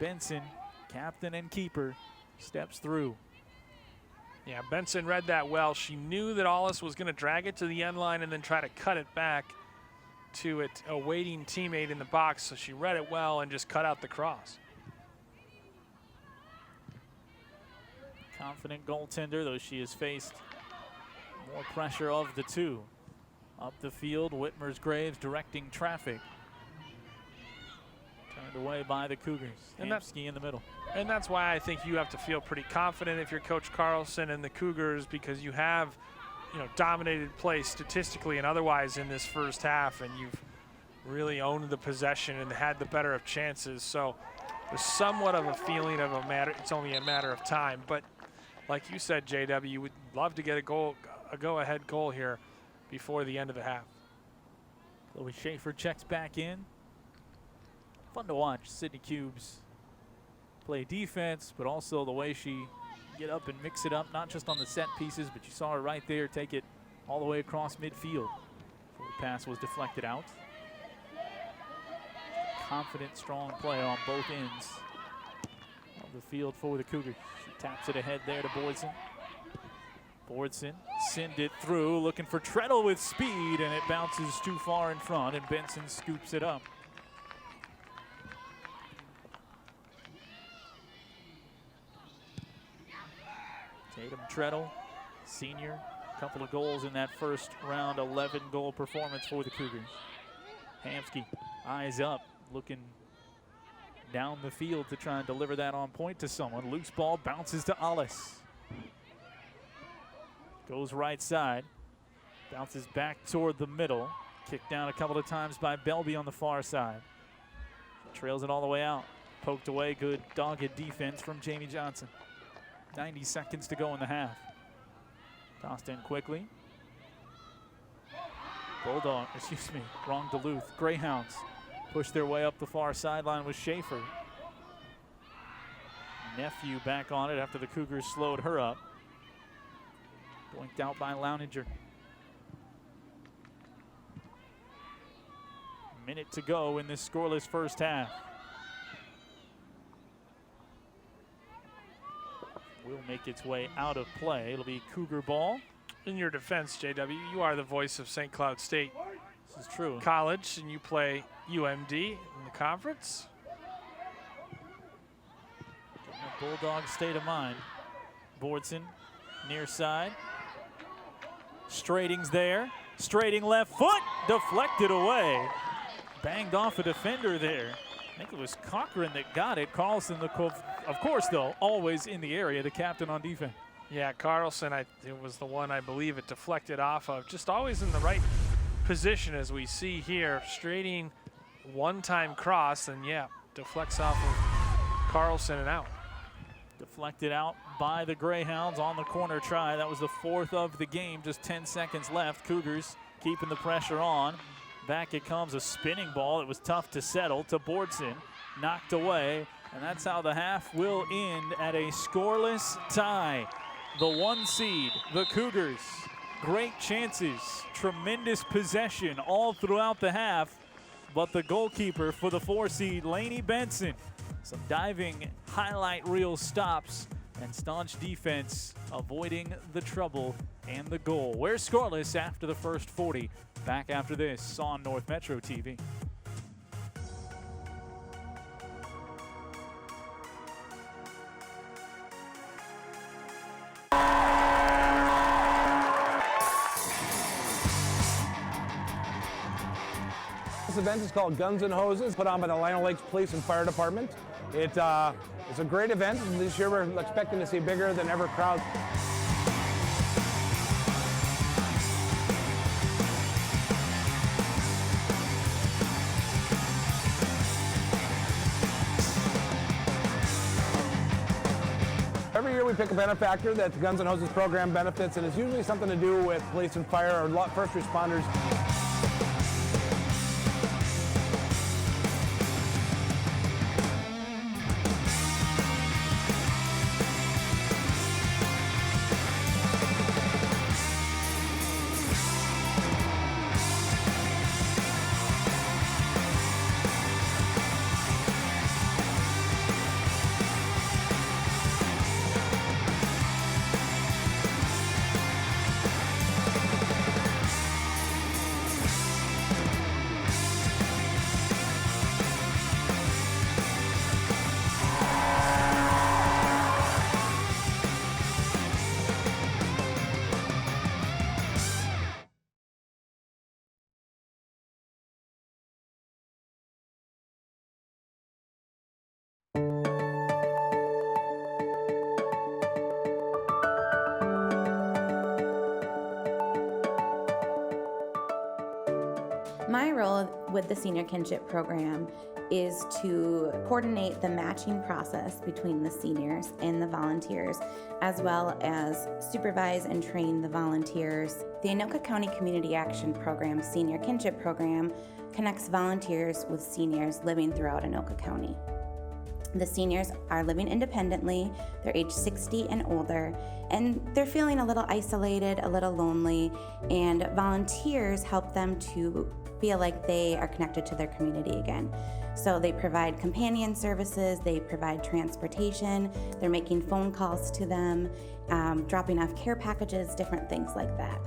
Benson, captain and keeper, steps through. Yeah, Benson read that well. She knew that Hollis was going to drag it to the end line and then try to cut it back to a waiting teammate in the box, so she read it well and just cut out the cross. Confident goaltender, though she has faced more pressure of the 2. Up the field, Whitmer's Graves directing traffic. Turned away by the Cougars. Hamsky in the middle. And that's why I think you have to feel pretty confident if you're Coach Carlson and the Cougars, because you have, you know, dominated play statistically and otherwise in this first half, and you've really owned the possession and had the better of chances. So there's somewhat of a feeling of it's only a matter of time. But like you said, JW, you would love to get a go-ahead goal here before the end of the half. Chloe Schaefer checks back in. Fun to watch Sydney Cubes play defense, but also the way she get up and mix it up, not just on the set pieces, but you saw her right there take it all the way across midfield before the pass was deflected out. Confident, strong play on both ends of the field for the Cougars. She taps it ahead there to Boydson. Boydson send it through, looking for Treadle with speed, and it bounces too far in front, and Benson scoops it up. Tatum Treadle, senior, a couple of goals in that first round 11-goal performance for the Cougars. Hamsky, eyes up, looking down the field to try and deliver that on point to someone. Loose ball bounces to Hollis. Goes right side, bounces back toward the middle. Kicked down a couple of times by Belby on the far side. Trails it all the way out. Poked away, good dogged defense from Jamie Johnson. 90 seconds to go in the half. Tossed in quickly. Wrong Duluth. Greyhounds push their way up the far sideline with Schaefer. Nephew back on it after the Cougars slowed her up. Boinked out by Louninger. Minute to go in this scoreless first half. Will make its way out of play. It'll be Cougar ball. In your defense, JW, you are the voice of St. Cloud State This is true. College, and you play UMD in the conference. Bulldog state of mind. Boardson, near side. Straighting's there. Straighting left foot, deflected away. Banged off a defender there. I think it was Cochran that got it. Carlson, of course, though, always in the area, the captain on defense. Yeah, Carlson, it was the one I believe it deflected off of. Just always in the right position as we see here, straighting one-time cross, and yeah, deflects off of Carlson and out. Deflected out by the Greyhounds on the corner try. That was the 4th of the game, just 10 seconds left. Cougars keeping the pressure on. Back it comes, a spinning ball. It was tough to settle to Bordson, knocked away, and that's how the half will end at a scoreless tie. The 1 seed, the Cougars, great chances, tremendous possession all throughout the half, but the goalkeeper for the 4 seed, Lainey Benson, some diving highlight reel stops and staunch defense avoiding the trouble and the goal. We're scoreless after the first 40. Back after this on North Metro TV. This event is called Guns and Hoses, put on by the Lino Lakes Police and Fire Department. It's a great event. This year we're expecting to see bigger than ever crowd. Every year we pick a benefactor that the Guns and Hoses program benefits, and it's usually something to do with police and fire or first responders. My role with the Senior Kinship Program is to coordinate the matching process between the seniors and the volunteers, as well as supervise and train the volunteers. The Anoka County Community Action Program Senior Kinship Program connects volunteers with seniors living throughout Anoka County. The seniors are living independently, they're age 60 and older, and they're feeling a little isolated, a little lonely, and volunteers help them to feel like they are connected to their community again. So they provide companion services, they provide transportation, they're making phone calls to them, dropping off care packages, different things like that.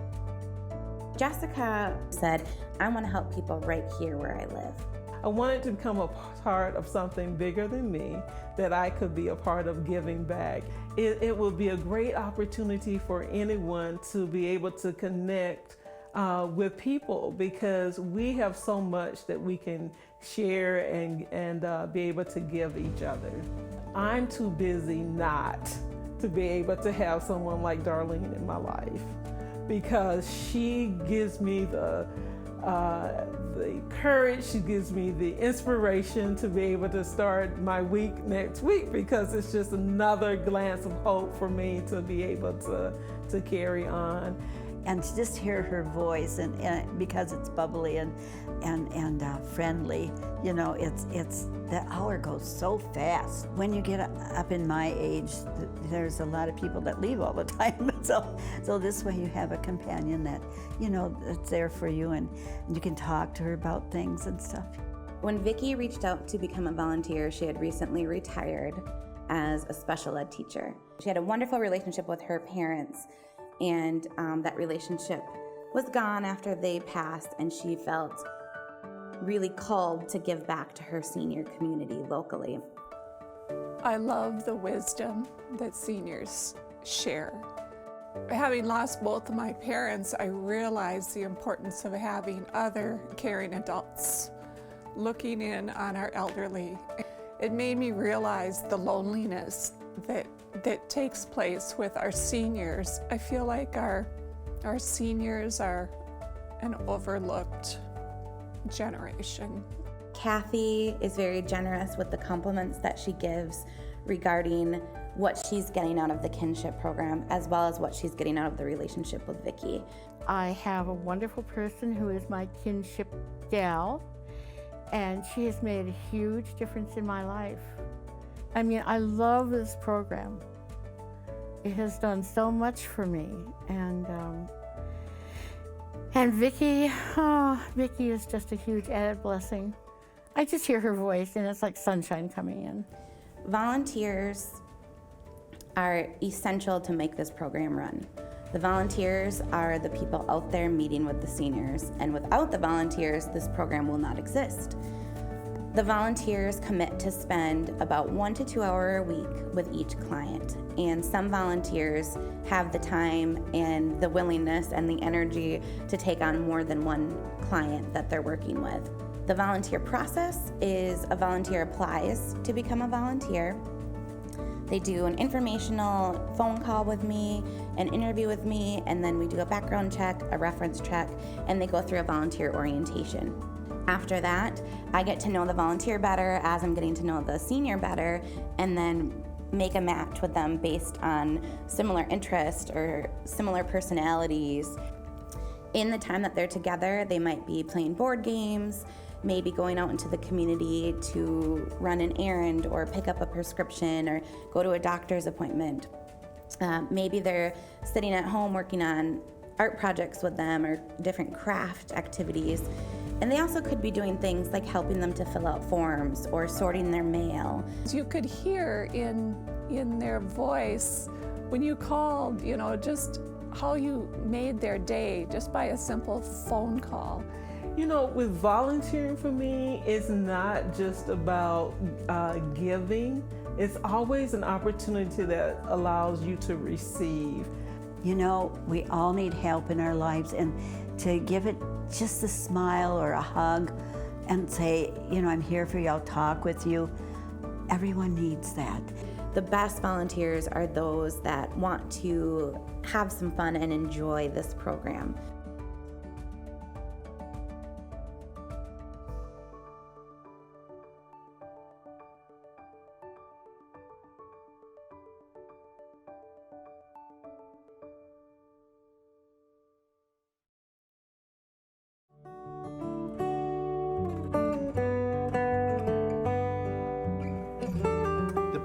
Jessica said, I want to help people right here where I live. I wanted to become a part of something bigger than me, that I could be a part of giving back. It would be a great opportunity for anyone to be able to connect with people, because we have so much that we can share and be able to give each other. I'm too busy not to be able to have someone like Darlene in my life, because she gives me the courage, she gives me the inspiration to be able to start my week next week, because it's just another glance of hope for me to be able to carry on. And to just hear her voice, and because it's bubbly and friendly, you know, it's the hour goes so fast. When you get up in my age, there's a lot of people that leave all the time. So this way you have a companion that, you know, that's there for you, and you can talk to her about things and stuff. When Vicki reached out to become a volunteer, she had recently retired as a special ed teacher. She had a wonderful relationship with her parents, and that relationship was gone after they passed, and she felt really called to give back to her senior community locally. I love the wisdom that seniors share. Having lost both of my parents, I realized the importance of having other caring adults looking in on our elderly. It made me realize the loneliness that takes place with our seniors. I feel like our seniors are an overlooked generation. Kathy is very generous with the compliments that she gives regarding what she's getting out of the kinship program, as well as what she's getting out of the relationship with Vicki. I have a wonderful person who is my kinship gal, and she has made a huge difference in my life. I mean, I love this program. It has done so much for me, and Vicki, Vicki is just a huge added blessing. I just hear her voice, and it's like sunshine coming in. Volunteers are essential to make this program run. The volunteers are the people out there meeting with the seniors, and without the volunteers, this program will not exist. The volunteers commit to spend about 1 to 2 hours a week with each client, and some volunteers have the time and the willingness and the energy to take on more than one client that they're working with. The volunteer process is a volunteer applies to become a volunteer. They do an informational phone call with me, an interview with me, and then we do a background check, a reference check, and they go through a volunteer orientation. After that, I get to know the volunteer better as I'm getting to know the senior better, and then make a match with them based on similar interests or similar personalities. In the time that they're together, they might be playing board games, maybe going out into the community to run an errand or pick up a prescription or go to a doctor's appointment. Maybe they're sitting at home working on art projects with them or different craft activities. And they also could be doing things like helping them to fill out forms or sorting their mail. You could hear in their voice when you called, you know, just how you made their day just by a simple phone call. You know, with volunteering for me, it's not just about giving. It's always an opportunity that allows you to receive. You know, we all need help in our lives, and to give it just a smile or a hug and say, you know, I'm here for you, I'll talk with you. Everyone needs that. The best volunteers are those that want to have some fun and enjoy this program.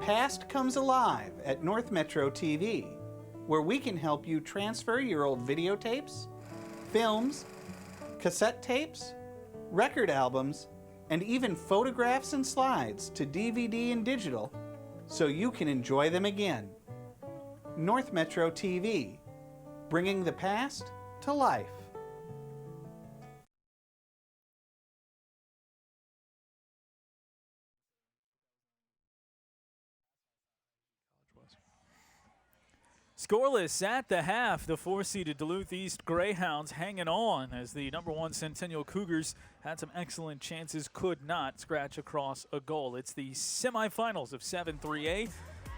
Past comes alive at North Metro TV, where we can help you transfer your old videotapes, films, cassette tapes, record albums, and even photographs and slides to DVD and digital so you can enjoy them again. North Metro TV, bringing the past to life. Scoreless at the half, the 4-seeded Duluth East Greyhounds hanging on as the #1 Centennial Cougars had some excellent chances, could not scratch across a goal. It's the semifinals of 7-3A,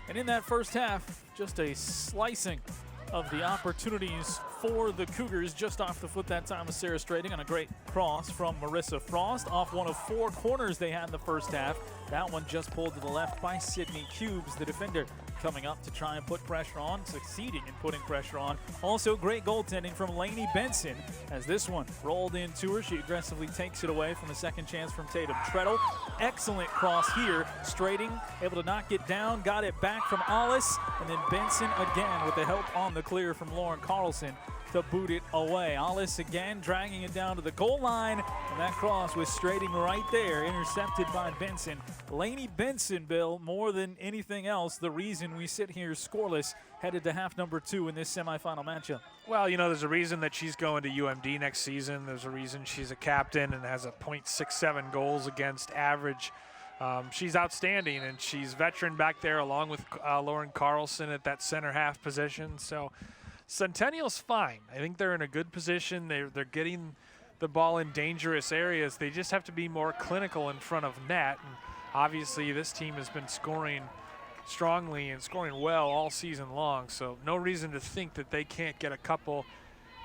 and in that first half, just a slicing of the opportunities for the Cougars. Just off the foot that time was Sarah Strading on a great cross from Marissa Frost off one of 4 corners they had in the first half. That one just pulled to the left by Sydney Cubes, the defender, coming up to try and put pressure on, succeeding in putting pressure on. Also great goaltending from Lainey Benson as this one rolled into her. She aggressively takes it away from a second chance from Tatum Treadle. Excellent cross here. Strading able to knock it down, got it back from Alice, and then Benson again with the help on the clear from Lauren Carlson to boot it away. Alice again dragging it down to the goal line, and that cross was Strading right there, intercepted by Benson. Lainey Benson, Bill, more than anything else, the reason we sit here scoreless headed to half number 2 in this semifinal matchup. Well, you know, there's a reason that she's going to UMD next season. There's a reason she's a captain and has a .67 goals against average. She's outstanding, and she's veteran back there along with Lauren Carlson at that center half position. So Centennial's fine. I think they're in a good position. They're getting the ball in dangerous areas. They just have to be more clinical in front of net. And obviously, this team has been scoring strongly and scoring well all season long, so no reason to think that they can't get a couple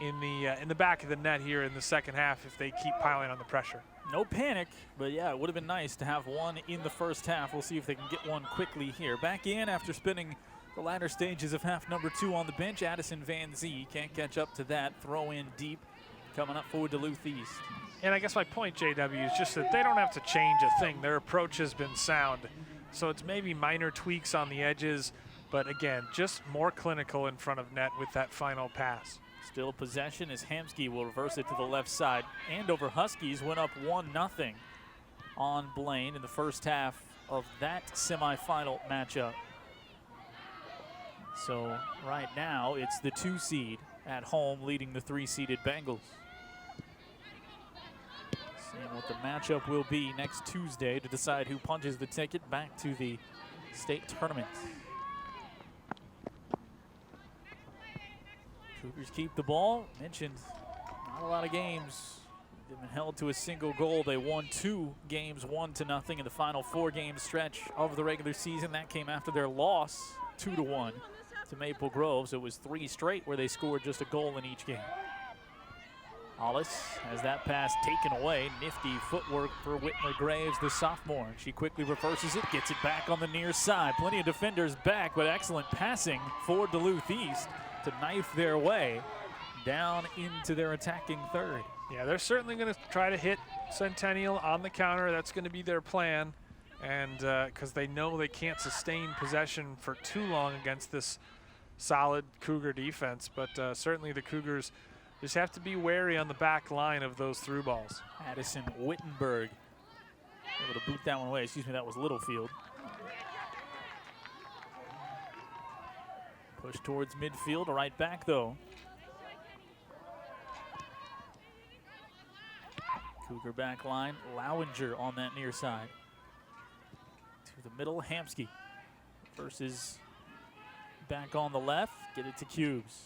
in the back of the net here in the second half if they keep piling on the pressure. No panic, but yeah, it would have been nice to have one in the first half. We'll see if they can get one quickly here. Back in after spending the latter stages of half number 2 on the bench, Addison Van Zee can't catch up to that. Throw in deep coming up for Duluth East. And I guess my point, JW, is just that they don't have to change a thing. Their approach has been sound. So it's maybe minor tweaks on the edges, but again, just more clinical in front of net with that final pass. Still possession as Hamsky will reverse it to the left side. Andover Huskies went up 1-0 on Blaine in the first half of that semifinal matchup. So right now it's the 2 seed at home leading the 3-seeded Bengals. Seeing what the matchup will be next Tuesday to decide who punches the ticket back to the state tournament. Cougars keep the ball. Mentioned not a lot of games. They've been held to a single goal. They won 2 games 1-0 in the final 4-game stretch of the regular season. That came after their loss 2-1 to Maple Grove. So it was 3 straight where they scored just a goal in each game. Hollis has that pass taken away. Nifty footwork for Whitmer Graves, the sophomore. She quickly reverses it, gets it back on the near side. Plenty of defenders back, but excellent passing for Duluth East to knife their way down into their attacking third. Yeah, they're certainly going to try to hit Centennial on the counter. That's going to be their plan. And because they know they can't sustain possession for too long against this solid Cougar defense. But certainly the Cougars just have to be wary on the back line of those through balls. Addison Wittenberg able to boot that one away. Excuse me, that was Littlefield. Push towards midfield, right back though. Cougar back line, Lowinger on that near side. To the middle, Hamsky versus back on the left, get it to Cubes.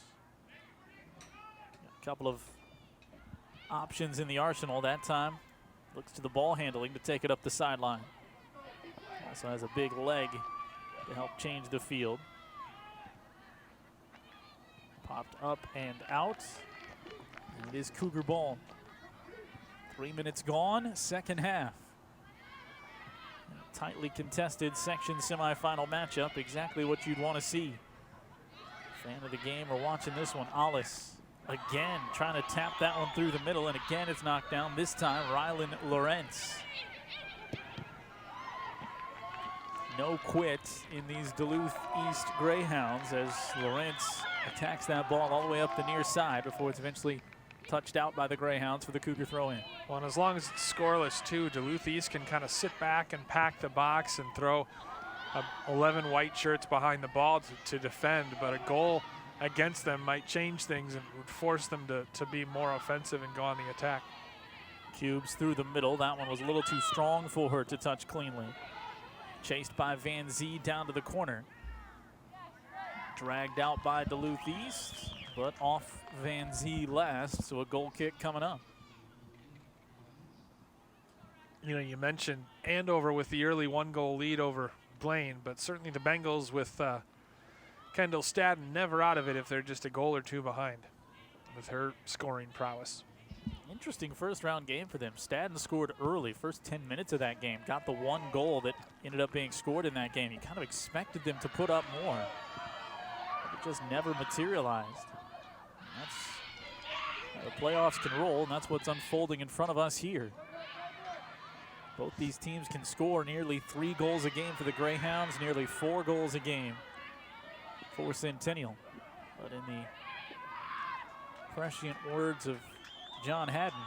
A couple of options in the arsenal that time. Looks to the ball handling to take it up the sideline. Also has a big leg to help change the field. Popped up and out. And it is Cougar ball. 3 minutes gone, second half. A tightly contested section semifinal matchup, exactly what you'd want to see. Fan of the game or watching this one, Alice again trying to tap that one through the middle, and again it's knocked down, this time Rylan Lawrence. No quit in these Duluth East Greyhounds as Lawrence attacks that ball all the way up the near side before it's eventually touched out by the Greyhounds for the Cougar throw-in. Well, and as long as it's scoreless too, Duluth East can kind of sit back and pack the box and throw 11 white shirts behind the ball to defend, but a goal against them might change things and would force them to be more offensive and go on the attack. Cubes through the middle. That one was a little too strong for her to touch cleanly. Chased by Van Zee down to the corner. Dragged out by Duluth East, but off Van Zee last, so a goal kick coming up. You know, you mentioned Andover with the early 1-goal lead over Blaine, but certainly the Bengals with Kendall Stadden never out of it if they're just a goal or 2 behind with her scoring prowess. Interesting first round game for them. Stadden scored early, first 10 minutes of that game. Got the 1 goal that ended up being scored in that game. You kind of expected them to put up more. It just never materialized. And that's how the playoffs can roll, and that's what's unfolding in front of us here. Both these teams can score nearly 3 goals a game for the Greyhounds, nearly 4 goals a game for Centennial. But in the prescient words of John Haddon,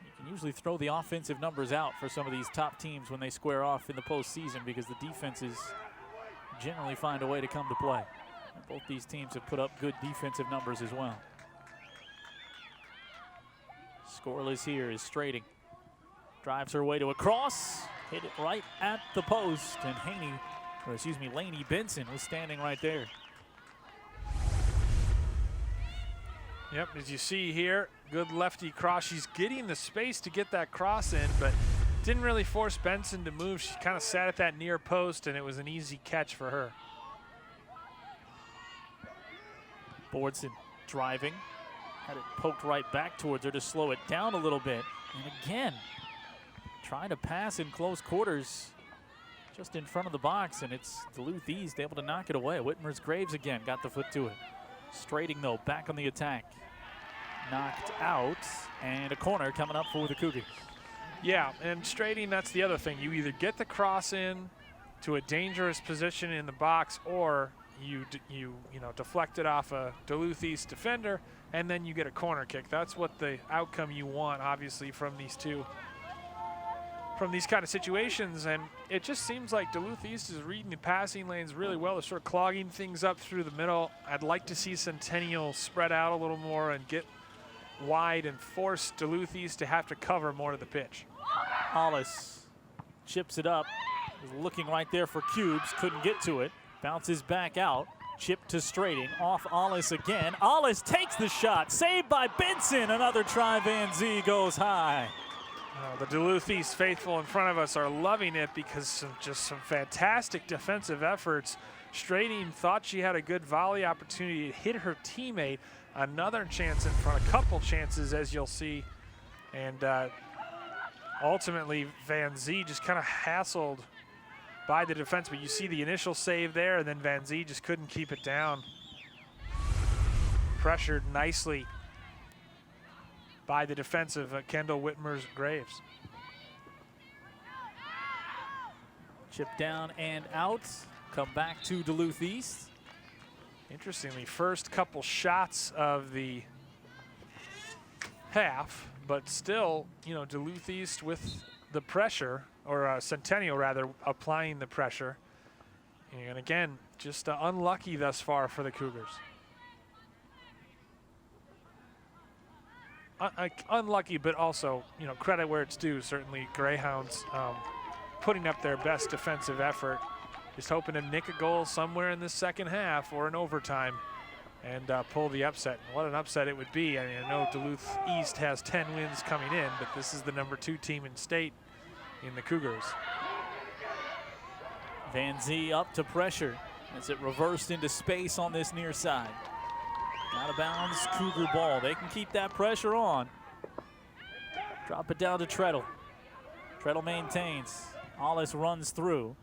you can usually throw the offensive numbers out for some of these top teams when they square off in the postseason because the defenses generally find a way to come to play. And both these teams have put up good defensive numbers as well. Scoreless here is Strading. Drives her way to a cross, hit it right at the post, and Lainey Benson was standing right there. Yep, as you see here, good lefty cross. She's getting the space to get that cross in, but didn't really force Benson to move. She kind of sat at that near post, and it was an easy catch for her. Bordson driving, Had it poked right back towards her to slow it down a little bit. And again, trying to pass in close quarters just in front of the box, and it's Duluth East able to knock it away. Whitmer's Graves again got the foot to it. Straighting though, back on the attack. Knocked out, and a corner coming up for the Cougars. Yeah, and Straighting, that's the other thing. You either get the cross in to a dangerous position in the box, or you deflect it off a Duluth East defender, and then you get a corner kick. That's what the outcome you want, obviously, from these kind of situations. And it just seems like Duluth East is reading the passing lanes really well. They're sort of clogging things up through the middle. I'd like to see Centennial spread out a little more and get wide and force Duluth East to have to cover more of the pitch. Hollis chips it up. Was looking right there for Cubes, couldn't get to it. Bounces back out. Chip to Straighting. Off Ollis again. Ollis takes the shot. Saved by Benson. Another try. Van Zee goes high. The Duluth East faithful in front of us are loving it because of just some fantastic defensive efforts. Straighting thought she had a good volley opportunity to hit her teammate. Another chance in front, a couple chances, as you'll see. And ultimately, Van Zee just kind of hassled by the defense, but you see the initial save there, and then Van Zee just couldn't keep it down. Pressured nicely by the defensive Kendall Whitmer's Graves. Chip down and out. Come back to Duluth East. Interestingly, first couple shots of the half, but still, Duluth East with the pressure, or Centennial rather, applying the pressure. And again, just unlucky thus far for the Cougars. Unlucky, but also, credit where it's due. Certainly, Greyhounds putting up their best defensive effort. Just hoping to nick a goal somewhere in this second half or in overtime and pull the upset. And what an upset it would be. I mean, I know Duluth East has 10 wins coming in, but this is the #2 team in state in the Cougars. Van Zee up to pressure as it reversed into space on this near side. Out of bounds, Cougar ball. They can keep that pressure on. Drop it down to Treadle. Treadle maintains. Ollis runs through.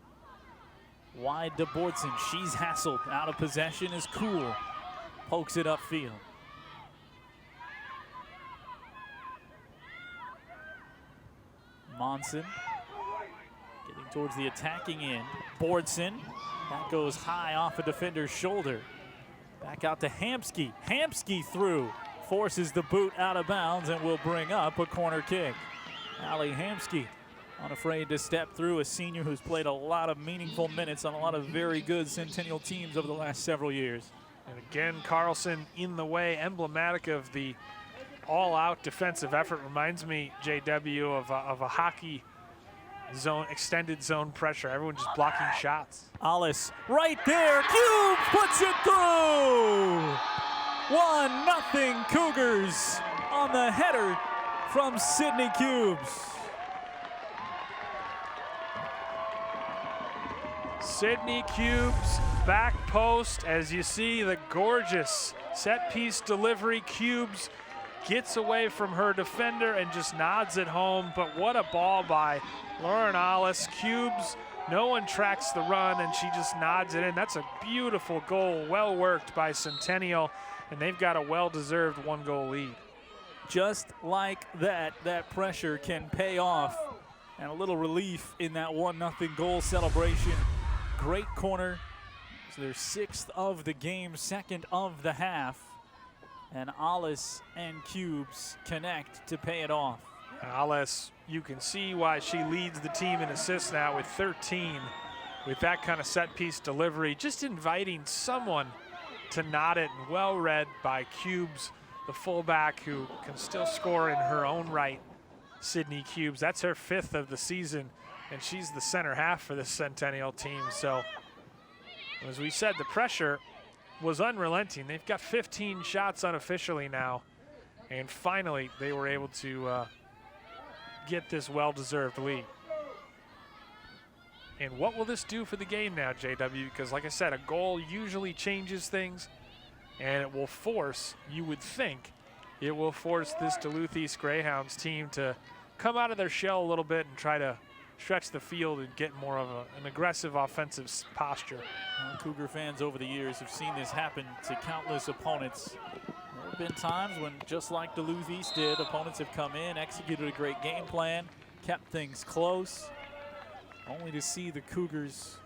Wide to Bordson. She's hassled. Out of possession is Cool. Pokes it upfield. Monson getting towards the attacking end. Bordson. That goes high off a defender's shoulder. Back out to Hamsky. Hamsky through. Forces the boot out of bounds and will bring up a corner kick. Allie Hamsky, unafraid to step through, a senior who's played a lot of meaningful minutes on a lot of very good Centennial teams over the last several years. And again, Carlson in the way, emblematic of the all-out defensive effort. Reminds me, JW, of a hockey zone, extended zone pressure. Everyone just blocking shots. Ollis right there. Cubes puts it through. 1-0 Cougars on the header from Sydney Cubes. Sydney Cubes back post, as you see the gorgeous set piece delivery. Cubes gets away from her defender and just nods it home. But what a ball by Lauren Ollis. Cubes, no one tracks the run and she just nods it in. That's a beautiful goal, well worked by Centennial, and they've got a well-deserved 1-goal lead. Just like that, that pressure can pay off, and a little relief in that 1-0 goal celebration. Great corner. So their 6th of the game, 2nd of the half. And Ollis and Cubes connect to pay it off. Ollis, you can see why she leads the team in assists now with 13. With that kind of set piece delivery, just inviting someone to knot it, and well read by Cubes, the fullback who can still score in her own right. Sydney Cubes, that's her 5th of the season, and she's the center half for this Centennial team. So as we said, the pressure was unrelenting. They've got 15 shots unofficially now, and finally they were able to get this well-deserved lead. And what will this do for the game now, JW? Because like I said, a goal usually changes things, and it will force, you would think, it will force this Duluth East Greyhounds team to come out of their shell a little bit and try to stretch the field and get more of an aggressive offensive posture. Cougar fans over the years have seen this happen to countless opponents. There have been times when, just like Duluth East did, opponents have come in, executed a great game plan, kept things close, only to see the Cougars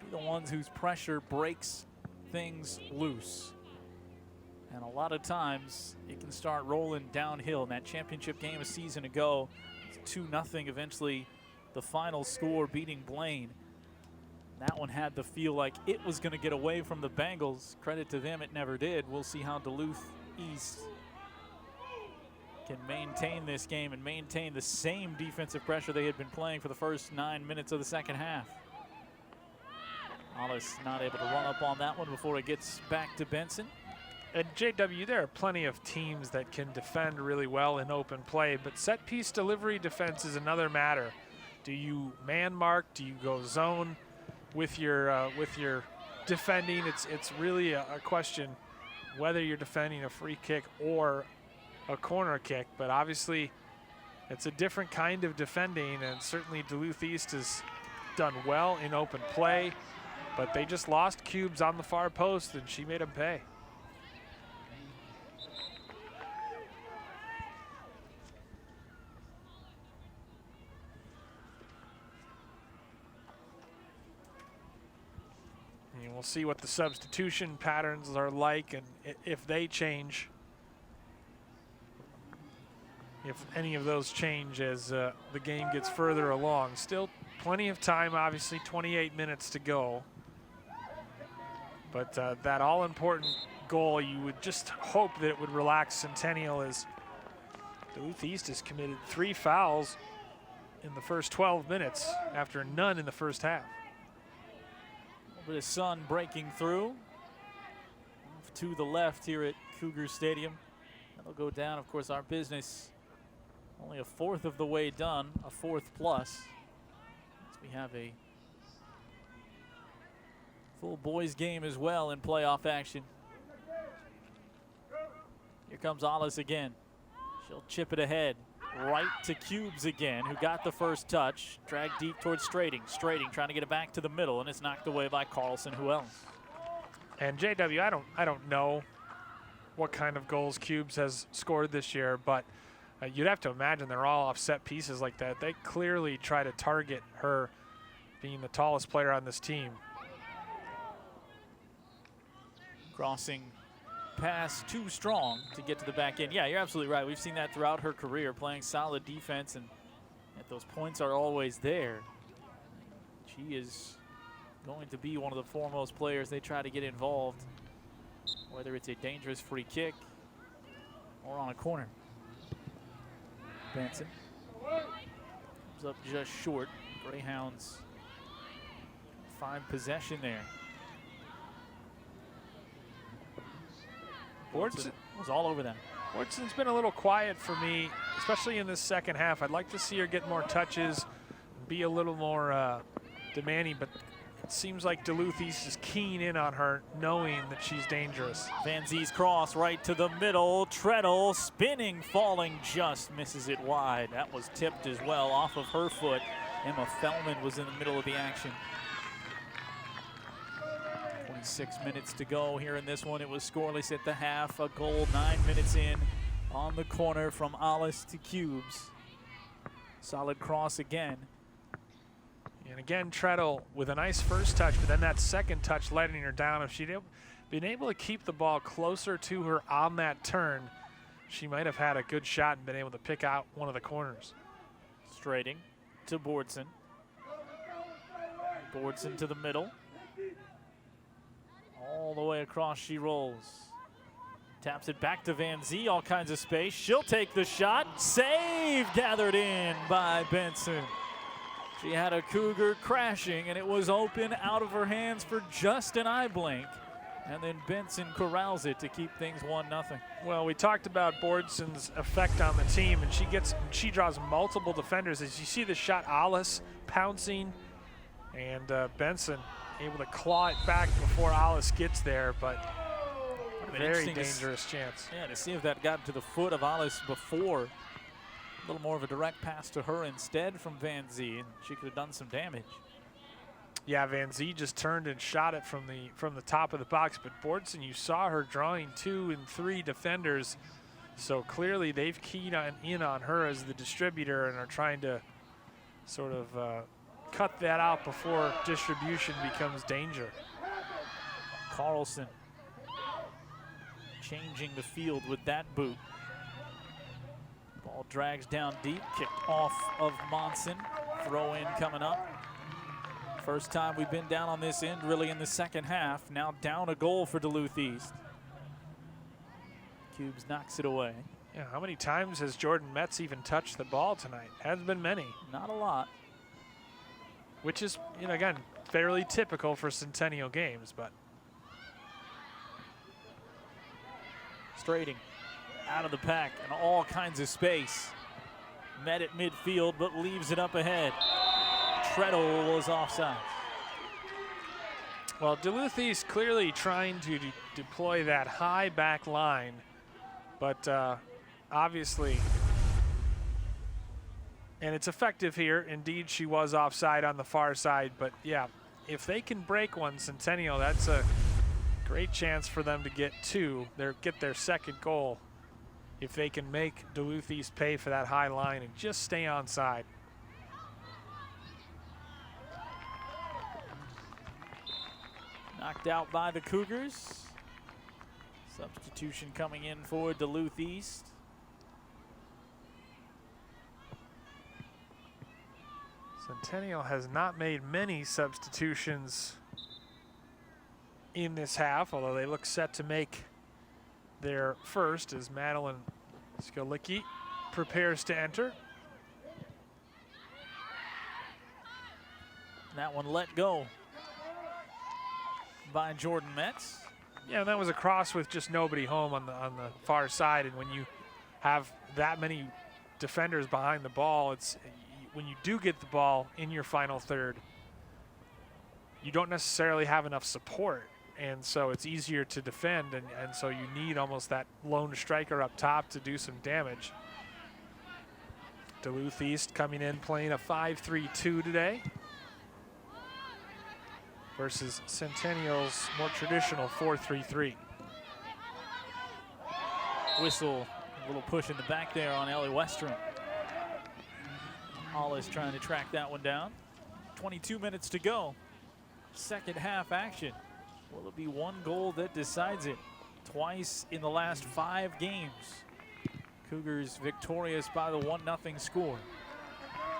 be the ones whose pressure breaks things loose. And a lot of times it can start rolling downhill. In that championship game a season ago, it's 2-0 eventually the final score, beating Blaine. That one had to feel like it was going to get away from the Bengals. Credit to them, it never did. We'll see how Duluth East can maintain this game and maintain the same defensive pressure they had been playing for the first 9 minutes of the second half. Hollis not able to run up on that one before it gets back to Benson. And JW, there are plenty of teams that can defend really well in open play, but set piece delivery defense is another matter. Do you man mark? Do you go zone with your defending? It's really a question whether you're defending a free kick or a corner kick, but obviously it's a different kind of defending, and certainly Duluth East has done well in open play, but they just lost Cubes on the far post, and she made them pay. And we'll see what the substitution patterns are like and if they change. If any of those change as the game gets further along. Still plenty of time, obviously 28 minutes to go. But that all-important goal, you would just hope that it would relax Centennial, as Duluth East has committed 3 fouls in the first 12 minutes after none in the first half. A little bit of sun breaking through. Off to the left here at Cougar Stadium. That'll go down, of course, our business. Only a fourth of the way done, a fourth plus. As we have a full boys game as well in playoff action. Here comes Alice again. She'll chip it ahead, right to Cubes again, who got the first touch. Dragged deep towards Strating. Strating trying to get it back to the middle, and it's knocked away by Carlson. Who else? And JW, I don't know what kind of goals Cubes has scored this year, but you'd have to imagine they're all off set pieces like that. They clearly try to target her being the tallest player on this team. Crossing pass too strong to get to the back end. Yeah, you're absolutely right. We've seen that throughout her career, playing solid defense, and that those points are always there. She is going to be one of the foremost players they try to get involved, whether it's a dangerous free kick or on a corner. Benson comes up just short. Greyhounds find possession there. Bordson was all over them. Bordson's been a little quiet for me, especially in this second half. I'd like to see her get more touches, be a little more demanding, but it seems like Duluth East is keen in on her, knowing that she's dangerous. Van Zee's cross right to the middle. Treadle spinning, falling, just misses it wide. That was tipped as well off of her foot. Emma Fellman was in the middle of the action. 26 minutes to go here in this one. It was scoreless at the half. A goal 9 minutes in on the corner from Alice to Cubes. Solid cross again. And again, Treadle with a nice first touch, but then that second touch letting her down. If she'd been able to keep the ball closer to her on that turn, she might have had a good shot and been able to pick out one of the corners. Strating to Bordson. Bordson to the middle. All the way across she rolls. Taps it back to Van Zee, all kinds of space. She'll take the shot. Save gathered in by Benson. She had a Cougar crashing, and it was open out of her hands for just an eye blink. And then Benson corrals it to keep things 1-0. Well, we talked about Bordson's effect on the team, and she draws multiple defenders. As you see the shot, Alice pouncing, and Benson able to claw it back before Alice gets there, but Very dangerous chance. Yeah, to see if that got to the foot of Alice before. A little more of a direct pass to her instead from Van Zee, and she could have done some damage. Yeah, Van Zee just turned and shot it from the top of the box, but Bordson, you saw her drawing 2 and 3 defenders, so clearly they've keyed in on her as the distributor and are trying to sort of cut that out before distribution becomes danger. Carlson changing the field with that boot. Ball drags down deep, kicked off of Monson. Throw in coming up. First time we've been down on this end really in the second half. Now down a goal for Duluth East. Cubes knocks it away. Yeah, how many times has Jordan Metz even touched the ball tonight? Hasn't been many. Not a lot. Which is, again, fairly typical for Centennial games, but. Strating out of the pack and all kinds of space. Met at midfield, but leaves it up ahead. Treadle was offside. Well, Duluth East clearly trying to deploy that high back line, but obviously, and it's effective here. Indeed, she was offside on the far side, but yeah, if they can break one, Centennial, that's a great chance for them to get their second goal if they can make Duluth East pay for that high line and just stay onside. Knocked out by the Cougars. Substitution coming in for Duluth East. Centennial has not made many substitutions in this half, although they look set to make their first as Madeline Skolicki prepares to enter. That one let go by Jordan Metz. Yeah, and that was a cross with just nobody home on the far side, and when you have that many defenders behind the ball, when you do get the ball in your final third, you don't necessarily have enough support, and so it's easier to defend, and so you need almost that lone striker up top to do some damage. Duluth East coming in playing a 5-3-2 today versus Centennial's more traditional 4-3-3. Whistle, a little push in the back there on Ellie Westrom. Hollis trying to track that one down. 22 minutes to go. Second half action. Will it be one goal that decides it? Twice in the last 5 games. Cougars victorious by the 1-0 score.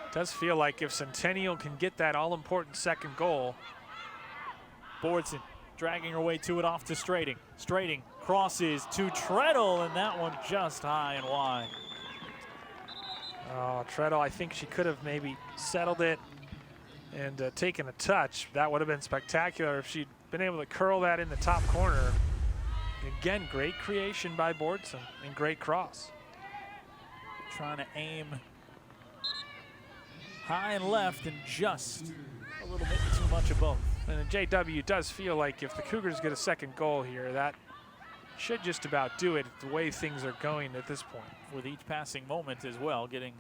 It does feel like if Centennial can get that all-important second goal. Bordson dragging her way to it off to Strating. Strating crosses to Treadle, and that one just high and wide. Oh, Treadle, I think she could have maybe settled it and taken a touch. That would have been spectacular if she'd been able to curl that in the top corner. Again, great creation by Bordson and great cross. Trying to aim high and left and just a little bit too much of both. And the JW does feel like if the Cougars get a second goal here, that should just about do it the way things are going at this point. With each passing moment as well, getting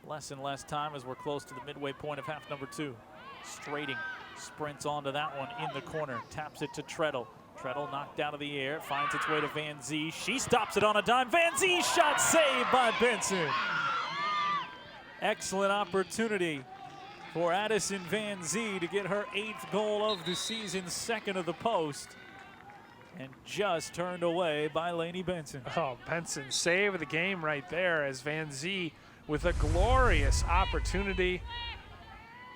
less and less time as we're close to the midway point of half number 2. Strating sprints onto that one in the corner, taps it to Treadle. Treadle knocked out of the air, finds its way to Van Zee. She stops it on a dime. Van Zee shot saved by Benson. Excellent opportunity for Addison Van Zee to get her 8th goal of the season, second of the post, and just turned away by Lainey Benson. Oh, Benson save of the game right there as Van Zee with a glorious opportunity.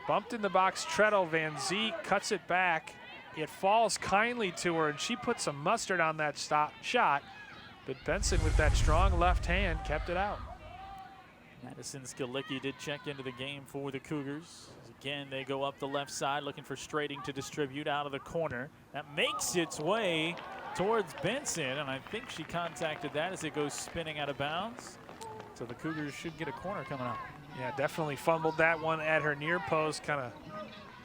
Bumped in the box, Treadle, Van Zee cuts it back. It falls kindly to her, and she put some mustard on that shot, but Benson with that strong left hand kept it out. Madison Skolicki did check into the game for the Cougars. Again, they go up the left side looking for Strating to distribute out of the corner. That makes its way towards Benson, and I think she contacted that as it goes spinning out of bounds. So the Cougars should get a corner coming up. Yeah, definitely fumbled that one at her near post, kind of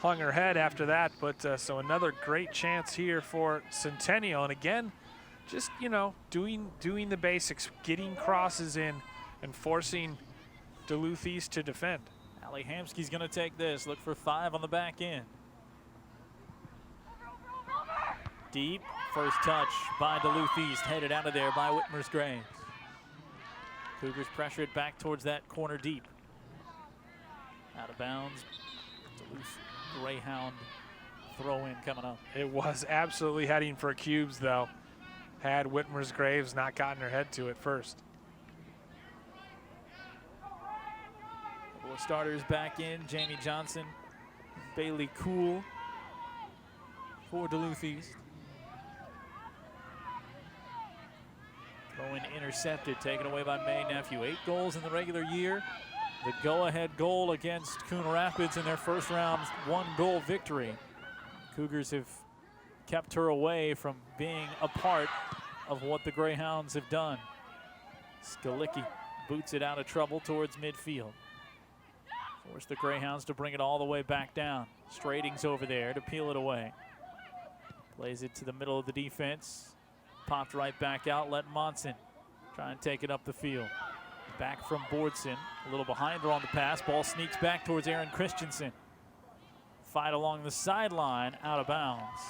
hung her head after that, but so another great chance here for Centennial. And again, just, you know, doing the basics, getting crosses in and forcing Duluth East to defend. Allie Hamsky's going to take this. Look for 5 on the back end. Deep. First touch by Duluth East. Headed out of there by Whitmer's Graves. Cougars pressure it back towards that corner deep. Out of bounds. Duluth Greyhound throw in coming up. It was absolutely heading for cubes, though. Had Whitmer's Graves not gotten her head to it first. Couple of starters back in. Jamie Johnson, Bailey Kuhl for Duluth East. Throw in intercepted, taken away by May Nephew. 8 goals in the regular year. The go-ahead goal against Coon Rapids in their first round 1-goal victory. Cougars have kept her away from being a part of what the Greyhounds have done. Skalicki boots it out of trouble towards midfield. Force the Greyhounds to bring it all the way back down. Strating's over there to peel it away. Plays it to the middle of the defense. Popped right back out, let Monson try and take it up the field. Back from Boardson, a little behind her on the pass. Ball sneaks back towards Aaron Christensen. Fight along the sideline, out of bounds.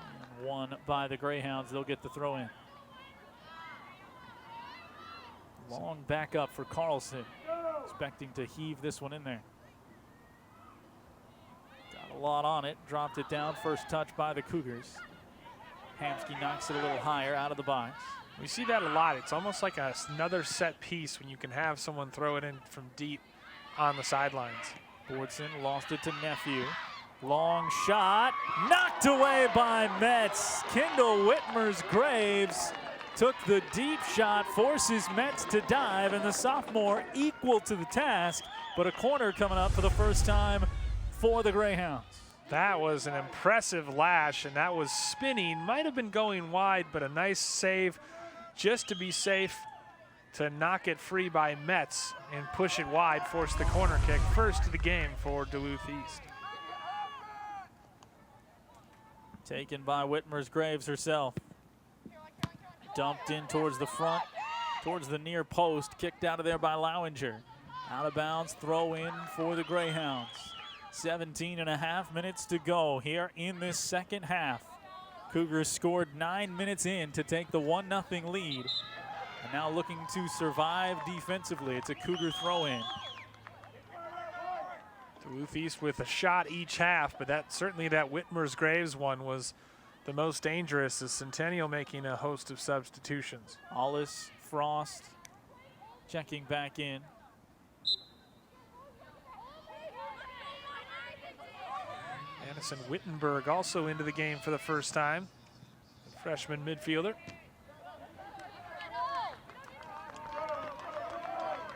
And won by the Greyhounds, they'll get the throw in. Long back up for Carlson, expecting to heave this one in there. Got a lot on it, dropped it down, first touch by the Cougars. Hamsky knocks it a little higher out of the box. We see that a lot. It's almost like another set piece when you can have someone throw it in from deep on the sidelines. Boardson lost it to Nephew. Long shot, knocked away by Metz. Kendall Whitmer's Graves took the deep shot, forces Metz to dive, and the sophomore equal to the task, but a corner coming up for the first time for the Greyhounds. That was an impressive lash, and that was spinning. Might have been going wide, but a nice save just to be safe to knock it free by Metz and push it wide, force the corner kick. First of the game for Duluth East. Taken by Whitmer's Graves herself. Dumped in towards the front, towards the near post, kicked out of there by Lowinger. Out of bounds, throw in for the Greyhounds. 17.5 minutes to go here in this second half. Cougars scored 9 minutes in to take the 1-0 lead. And now looking to survive defensively. It's a Cougar throw-in. Duluth East with a shot each half, but certainly that Whitmer's Graves one was the most dangerous, as Centennial making a host of substitutions. Hollis, Frost checking back in. Addison Wittenberg also into the game for the first time. The freshman midfielder.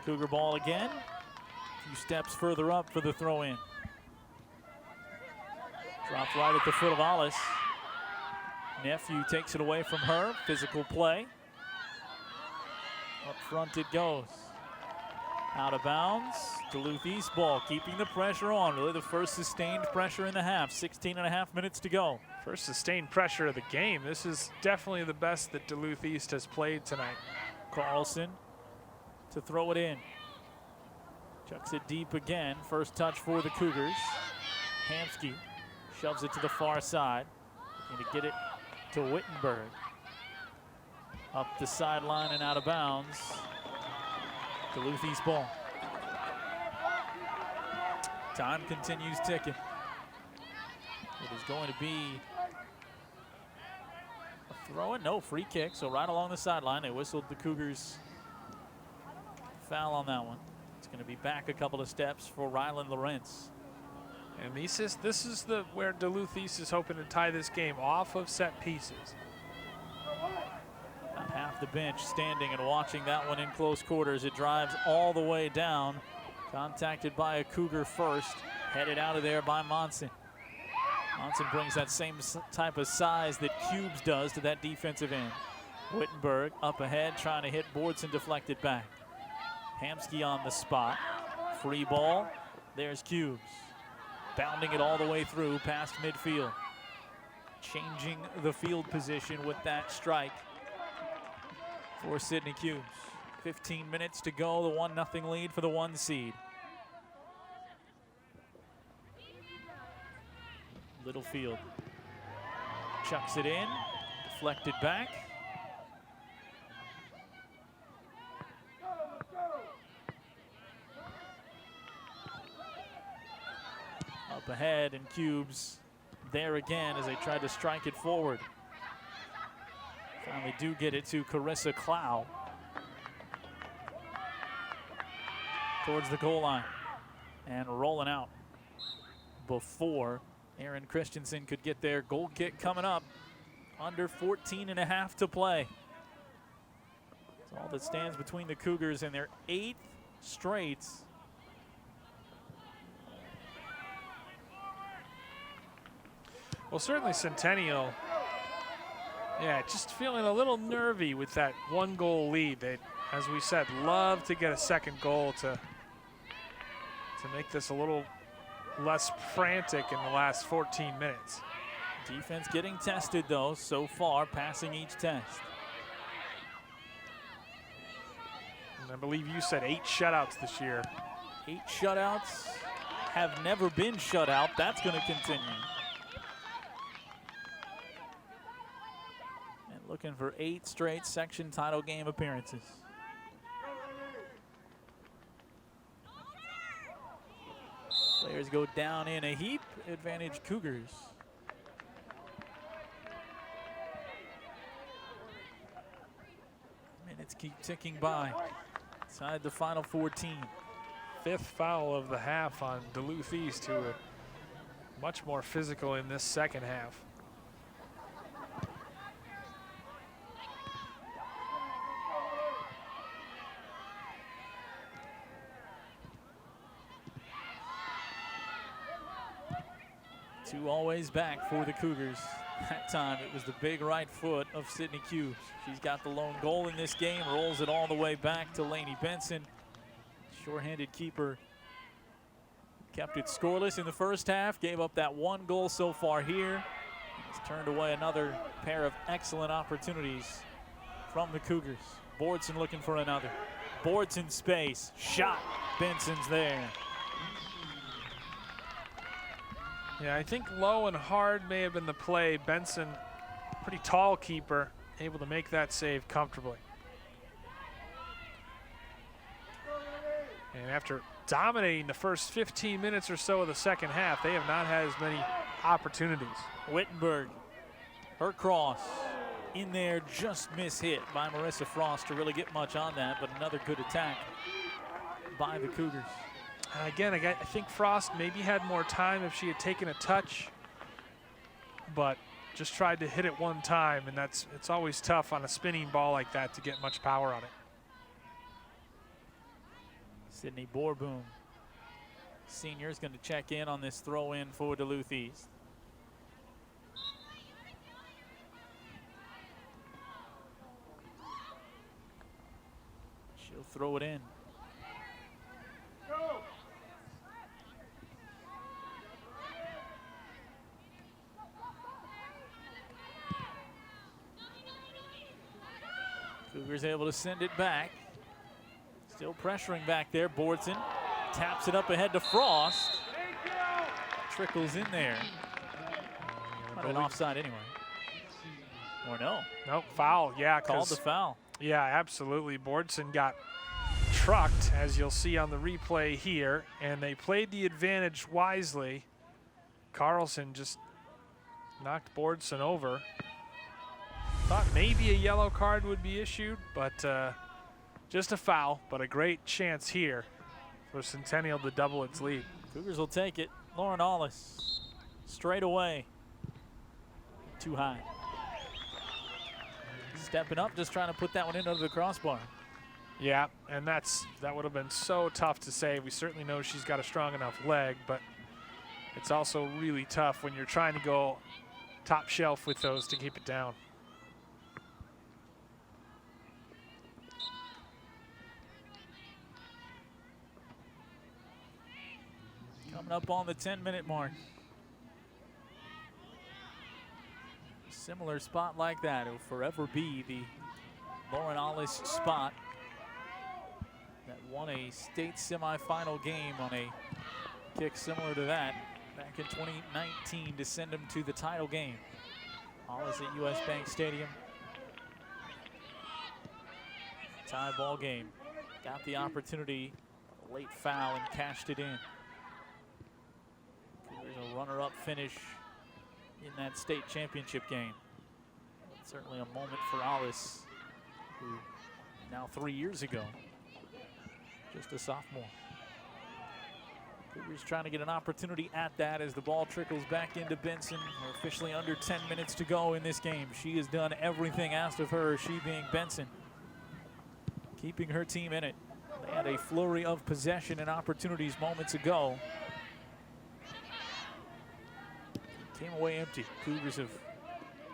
Cougar ball again. A few steps further up for the throw-in. Dropped right at the foot of Hollis. Nephew takes it away from her. Physical play. Up front it goes. Out of bounds. Duluth East ball, keeping the pressure on. Really the first sustained pressure in the half. 16.5 minutes to go. First sustained pressure of the game. This is definitely the best that Duluth East has played tonight. Carlson to throw it in. Chucks it deep again. First touch for the Cougars. Hamsky shoves it to the far side. Going to get it to Wittenberg. Up the sideline and out of bounds. Duluth East ball. Time continues ticking. It is going to be a throw-in, no free kick. So right along the sideline, they whistled the Cougars foul on that one. It's going to be back a couple of steps for Rylan Lawrence. And this is where Duluth East is hoping to tie this game off of set pieces. About half the bench standing and watching that one in close quarters. It drives all the way down. Contacted by a Cougar first. Headed out of there by Monson. Monson brings that same type of size that Cubes does to that defensive end. Wittenberg up ahead, trying to hit Boardson, deflected back. Hamsky on the spot. Free ball. There's Cubes. Bounding it all the way through past midfield. changing the field position with that strike for Sydney Cubes. 15 minutes to go, the 1-0 lead for the 1 seed. Littlefield chucks it in, deflected back. Up ahead, and Cubes there again as they tried to strike it forward. Finally do get it to Carissa Clow towards the goal line and rolling out before Aaron Christensen could get there. Goal kick coming up. Under 14.5 to play. It's all that stands between the Cougars and their 8th straight. Well, certainly Centennial, yeah, just feeling a little nervy with that 1-goal lead. They, as we said, love to get a second goal to make this a little less frantic in the last 14 minutes. Defense getting tested, though, so far, passing each test. And I believe you said 8 shutouts this year. 8 shutouts, have never been shut out. That's going to continue. And looking for 8 straight section title game appearances. Players go down in a heap, advantage Cougars. Minutes keep ticking by inside the final 14. 5th foul of the half on Duluth East, who are much more physical in this second half. Two always back for the Cougars. That time it was the big right foot of Sydney Cubes. She's got the lone goal in this game, rolls it all the way back to Lainey Benson. Short-handed keeper kept it scoreless in the first half, gave up that 1 goal so far here. Has turned away another pair of excellent opportunities from the Cougars. Bordson looking for another. Bordson space, shot, Benson's there. Yeah, I think low and hard may have been the play. Benson, pretty tall keeper, able to make that save comfortably. And after dominating the first 15 minutes or so of the second half, they have not had as many opportunities. Wittenberg, her cross in there, just mishit by Marissa Frost to really get much on that, but another good attack by the Cougars. Again, I think Frost maybe had more time if she had taken a touch, but just tried to hit it one time, and it's always tough on a spinning ball like that to get much power on it. Sydney Borboom, senior, is going to check in on this throw in for Duluth East. She'll throw it in. Cougars able to send it back. Still pressuring back there. Bordson taps it up ahead to Frost. Trickles in there. Not an offside anyway. Or no? Nope, foul, yeah. Called the foul. Yeah, absolutely. Bordson got trucked, as you'll see on the replay here, and they played the advantage wisely. Carlson just knocked Bordson over. Thought maybe a yellow card would be issued, but just a foul, but a great chance here for Centennial to double its lead. Cougars will take it. Lauren Ollis straight away. Too high. Stepping up, just trying to put that one in under the crossbar. Yeah, and that would have been so tough to save. We certainly know she's got a strong enough leg, but it's also really tough when you're trying to go top shelf with those to keep it down. Coming up on the 10-minute mark. similar spot like that. It will forever be the Lauren Ollis spot that won a state semifinal game on a kick similar to that back in 2019 to send them to the title game. Ollis at US Bank Stadium. Tie ball game. Got the opportunity, a late foul, and cashed it in. There's a runner-up finish in that state championship game. But certainly a moment for Ollis, who now 3 years ago, just a sophomore. Cougars trying to get an opportunity at that as the ball trickles back into Benson. We're officially under 10 minutes to go in this game. She has done everything asked of her, she being Benson, keeping her team in it. They had a flurry of possession and opportunities moments ago. Came away empty. Cougars have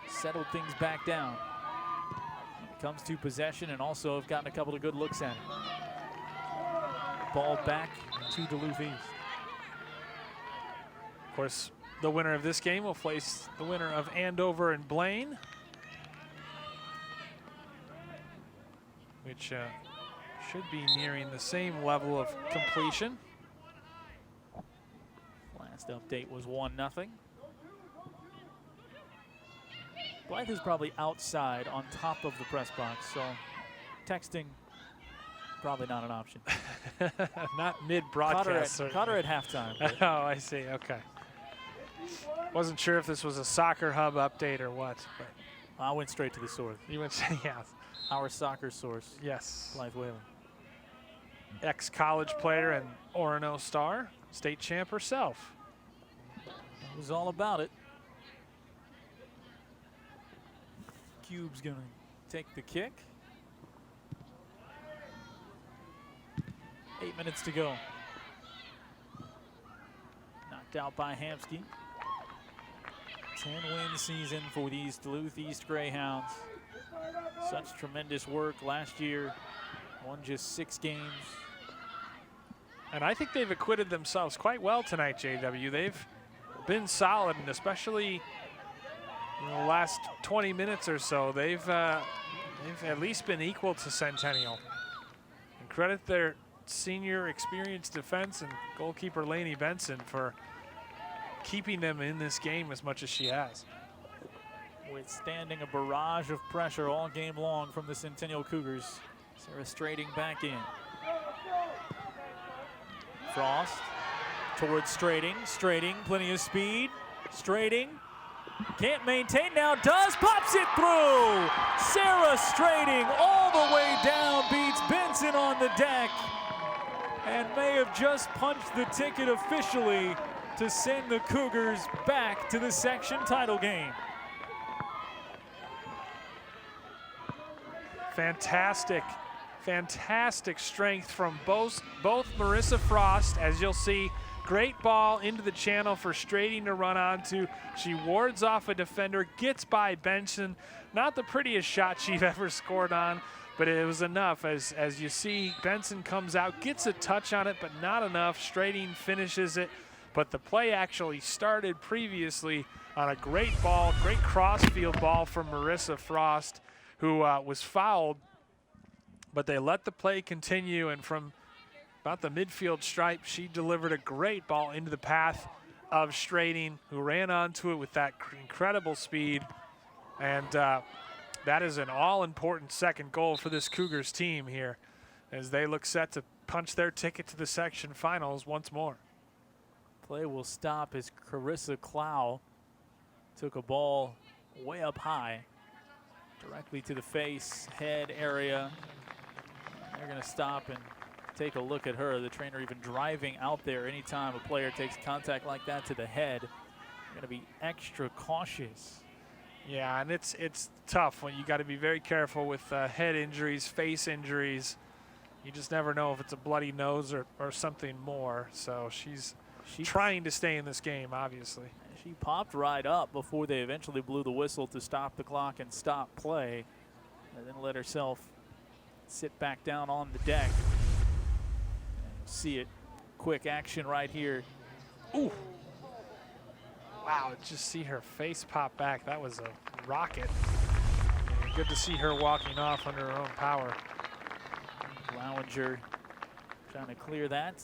settled things back down. It comes to possession, and also have gotten a couple of good looks at it. Ball back to Duluth East. Of course, the winner of this game will face the winner of Andover and Blaine, which should be nearing the same level of completion. Last update was 1-0. Blythe is probably outside on top of the press box, so texting probably not an option. Not mid-broadcast. Caught her at halftime. Oh, I see. Okay. Wasn't sure if this was a Soccer Hub update or what, but I went straight to the source. you went, yeah. Our soccer source. Yes. Blythe Whalen. Ex-college player and Orono star, state champ herself. It was all about it. Cube's gonna take the kick. 8 minutes to go. Knocked out by Hamsky. 10-win season for these Duluth East Greyhounds. Such tremendous work last year. Won just 6 games. And I think they've acquitted themselves quite well tonight, JW. They've been solid, and especially in the last 20 minutes or so, they've at least been equal to Centennial. And credit their senior experienced defense and goalkeeper Lainey Benson for keeping them in this game as much as she has. Withstanding a barrage of pressure all game long from the Centennial Cougars. Sarah Strading back in. Frost towards Strading. Strading, plenty of speed. Strading can't maintain now, does, pops it through. Sarah Strading all the way down, beats Benson on the deck, and may have just punched the ticket officially to send the Cougars back to the section title game. Fantastic strength from both Marissa Frost, as you'll see. Great ball into the channel for Strading to run onto. She wards off a defender, gets by Benson. Not the prettiest shot she'd ever scored on, but it was enough. As you see, Benson comes out, gets a touch on it, but not enough. Strading finishes it, but the play actually started previously on a great ball, great crossfield ball from Marissa Frost, who was fouled, but they let the play continue, and from about the midfield stripe, she delivered a great ball into the path of Strading, who ran onto it with that incredible speed. And that is an all-important second goal for this Cougars team here, as they look set to punch their ticket to the section finals once more. Play will stop as Carissa Clow took a ball way up high, directly to the face, head area. They're going to stop and take a look at her. The trainer even driving out there anytime a player takes contact like that to the head. You're going to be extra cautious. Yeah, and it's tough when you got to be very careful with head injuries, face injuries. You just never know if it's a bloody nose or something more. So she's trying to stay in this game, obviously. She popped right up before they eventually blew the whistle to stop the clock and stop play, and then let herself sit back down on the deck. See it, quick action right here. Ooh. Wow, just see her face pop back. That was a rocket. And good to see her walking off under her own power. Lowinger trying to clear that.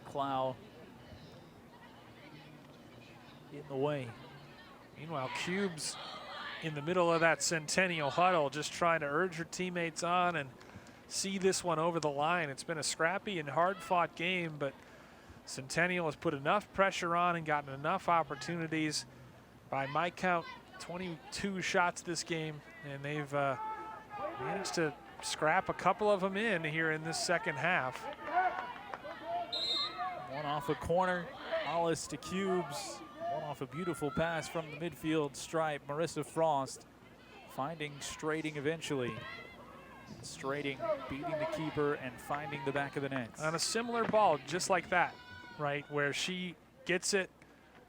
Clow in the way. Meanwhile, Cubes in the middle of that Centennial huddle, just trying to urge her teammates on and see this one over the line. It's been a scrappy and hard-fought game, but Centennial has put enough pressure on and gotten enough opportunities. By my count, 22 shots this game, and they've managed to scrap a couple of them in here in this second half. One off a corner, Hollis to Cubes. One off a beautiful pass from the midfield stripe. Marissa Frost finding Strating eventually. Strating beating the keeper and finding the back of the net. On a similar ball, just like that, right, where she gets it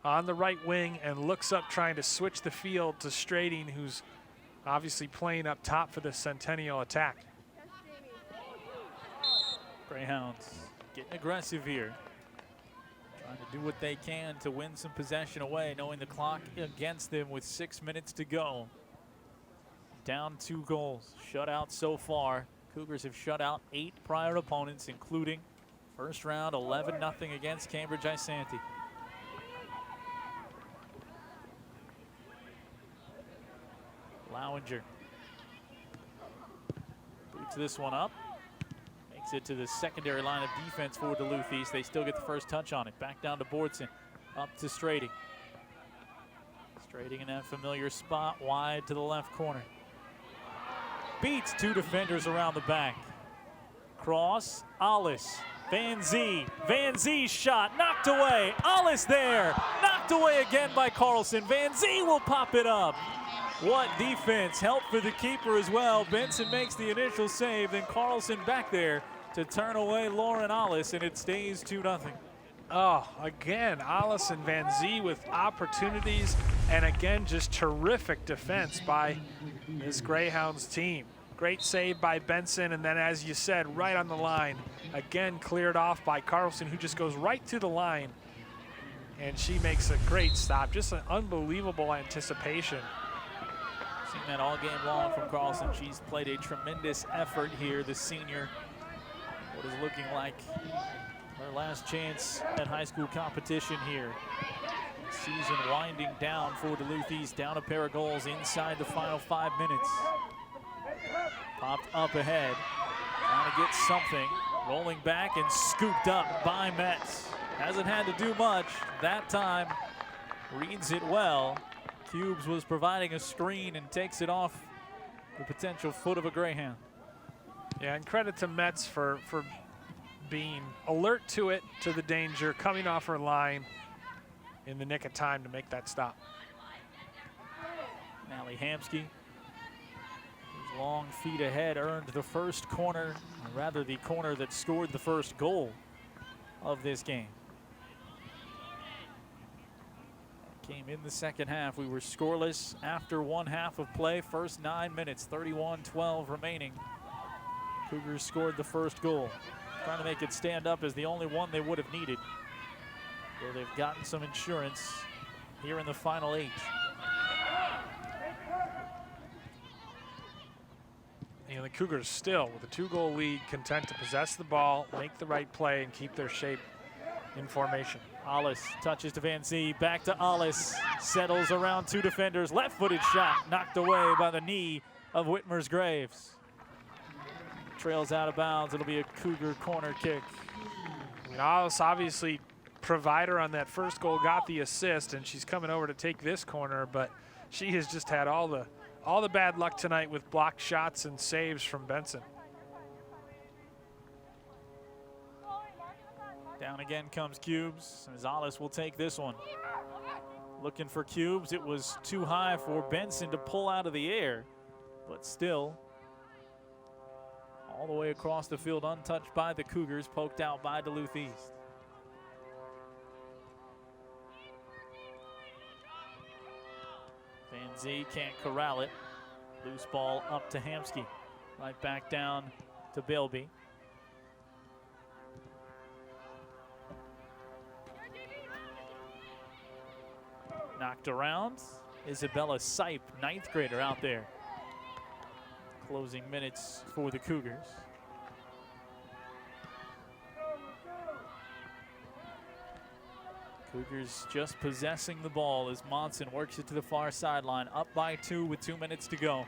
on the right wing and looks up trying to switch the field to Strating, who's obviously playing up top for the Centennial attack. Greyhounds getting aggressive here. Trying to do what they can to win some possession away, knowing the clock against them with 6 minutes to go. Down 2 goals, shut out so far. Cougars have shut out 8 prior opponents, including first round 11-0 against Cambridge Isanti. Lowinger boots this one up. Makes it to the secondary line of defense for Duluth East. They still get the first touch on it. Back down to Bordson. Up to Strating. Strating in that familiar spot, wide to the left corner. Beats 2 defenders around the back. Cross, Alice, Van Zee. Van Zee's shot, knocked away. Alice there, knocked away again by Carlson. Van Zee will pop it up. What defense, help for the keeper as well. Benson makes the initial save, then Carlson back there to turn away Lauren Alice, and it stays 2-0. Oh, again, Alice and Van Zee with opportunities, and again, just terrific defense by this Greyhounds team. Great save by Benson, and then as you said, right on the line, again cleared off by Carlson, who just goes right to the line, and she makes a great stop. Just an unbelievable anticipation. Seen that all game long from Carlson. She's played a tremendous effort here, the senior. What is looking like her last chance at high school competition here. Season winding down for Duluth East, down a pair of goals inside the final 5 minutes. Popped up ahead, trying to get something. Rolling back and scooped up by Metz. Hasn't had to do much that time. Reads it well. Cubes was providing a screen and takes it off the potential foot of a Greyhound. Yeah, and credit to Metz for being alert to it, to the danger, coming off her line in the nick of time to make that stop. Allie Hamsky, whose long feet ahead, earned the first corner, or rather the corner that scored the first goal of this game. Came in the second half. We were scoreless after 1 half of play. First 9 minutes, 31-12 remaining. Cougars scored the first goal. Trying to make it stand up as the only one they would have needed. Though they've gotten some insurance here in the final 8. And the Cougars still, with a 2-goal lead, content to possess the ball, make the right play, and keep their shape in formation. Alice touches to Van Zee, back to Alice, settles around 2 defenders, left-footed shot, knocked away by the knee of Whitmer's Graves. Trails out of bounds, it'll be a Cougar corner kick. Alice obviously provider on that first goal, got the assist, and she's coming over to take this corner, but she has just had all the bad luck tonight with blocked shots and saves from Benson. Down again comes Cubes, as Alice will take this one. Looking for Cubes, it was too high for Benson to pull out of the air, but still all the way across the field, untouched by the Cougars, poked out by Duluth East. Van Zee can't corral it. Loose ball up to Hamsky. Right back down to Bilby. Knocked around. Isabella Sipe, 9th grader out there. Closing minutes for the Cougars. Cougars just possessing the ball as Monson works it to the far sideline. Up by 2 with 2 minutes to go.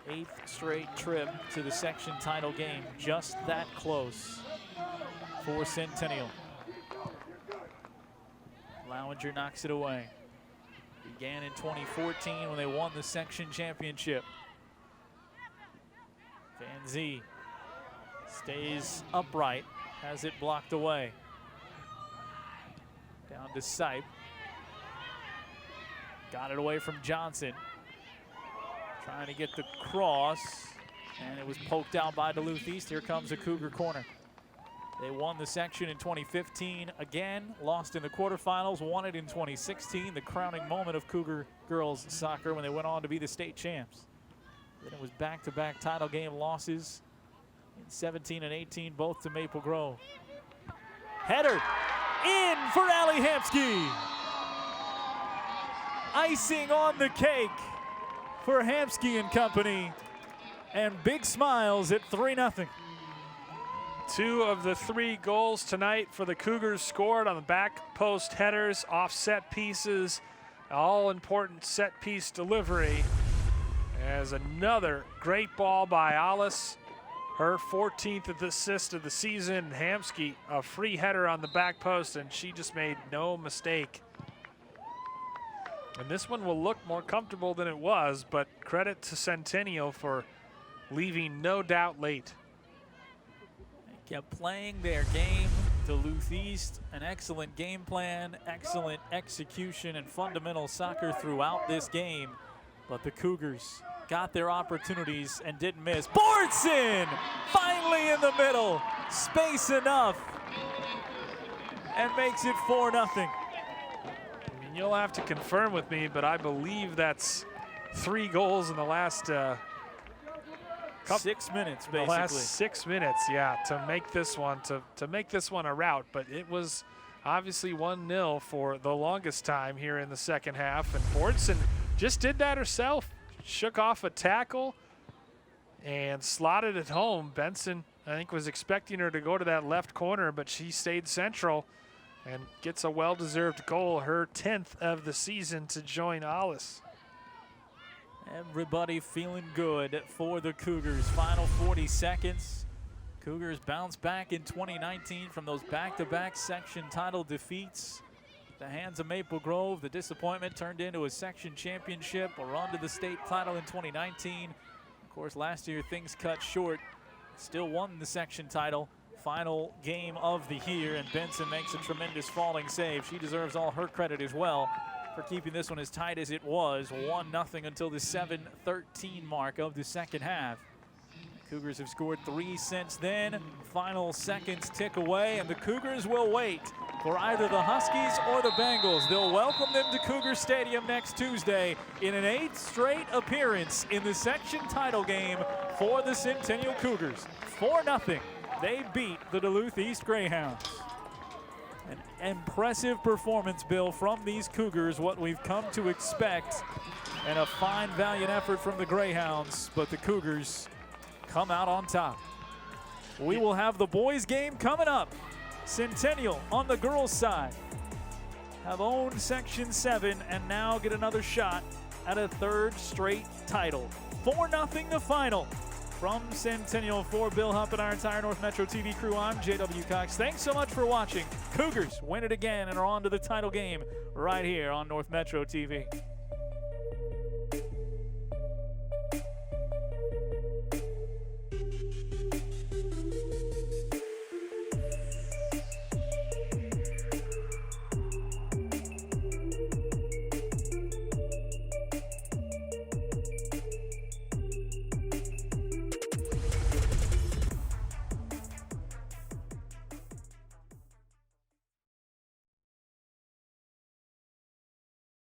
An 8th straight trip to the section title game. Just that close for Centennial. Lowinger knocks it away. Began in 2014 when they won the section championship. Van Zee stays upright, has it blocked away. Down to Sipe. Got it away from Johnson. Trying to get the cross, and it was poked out by Duluth East. Here comes a Cougar corner. They won the section in 2015, again, lost in the quarterfinals, won it in 2016, the crowning moment of Cougar girls soccer when they went on to be the state champs. Then it was back-to-back title game losses in 17 and 18, both to Maple Grove. Header in for Allie Hamsky. Icing on the cake for Hamsky and company, and big smiles at 3-0. 2 of the 3 goals tonight for the Cougars scored on the back post headers, off set pieces, all important set piece delivery. As another great ball by Alice, her 14th assist of the season. Hamsky, a free header on the back post, and she just made no mistake. And this one will look more comfortable than it was, but credit to Centennial for leaving no doubt late. Kept playing their game. Duluth East, an excellent game plan, excellent execution, and fundamental soccer throughout this game. But the Cougars got their opportunities and didn't miss. Bordson finally in the middle. Space enough. And makes it 4-0. I mean, you'll have to confirm with me, but I believe that's 3 goals in the last 6 minutes, basically. The last 6 minutes, yeah, to make this one a rout. But it was obviously 1-0 for the longest time here in the second half. And Bordson just did that herself. Shook off a tackle and slotted it home. Benson, I think, was expecting her to go to that left corner, but she stayed central and gets a well-deserved goal, her 10th of the season, to join Alice. Everybody feeling good for the Cougars. Final 40 seconds. Cougars bounce back in 2019 from those back-to-back section title defeats. The hands of Maple Grove, the disappointment turned into a section championship, a run to the state title in 2019. Of course, last year things cut short. Still won the section title. Final game of the year, and Benson makes a tremendous falling save. She deserves all her credit as well for keeping this one as tight as it was. 1-0 until the 7:13 mark of the second half. Cougars have scored 3 since then. Final seconds tick away, and the Cougars will wait for either the Huskies or the Bengals. They'll welcome them to Cougar Stadium next Tuesday in an 8th straight appearance in the section title game for the Centennial Cougars. 4-0. They beat the Duluth East Greyhounds. An impressive performance, Bill, from these Cougars, what we've come to expect, and a fine, valiant effort from the Greyhounds, but the Cougars come out on top. We will have the boys' game coming up. Centennial on the girls' side have owned Section 7 and now get another shot at a 3rd straight title. 4-0 the final. From Centennial, for Bill Hupp and our entire North Metro TV crew, I'm J.W. Cox. Thanks so much for watching. Cougars win it again and are on to the title game right here on North Metro TV.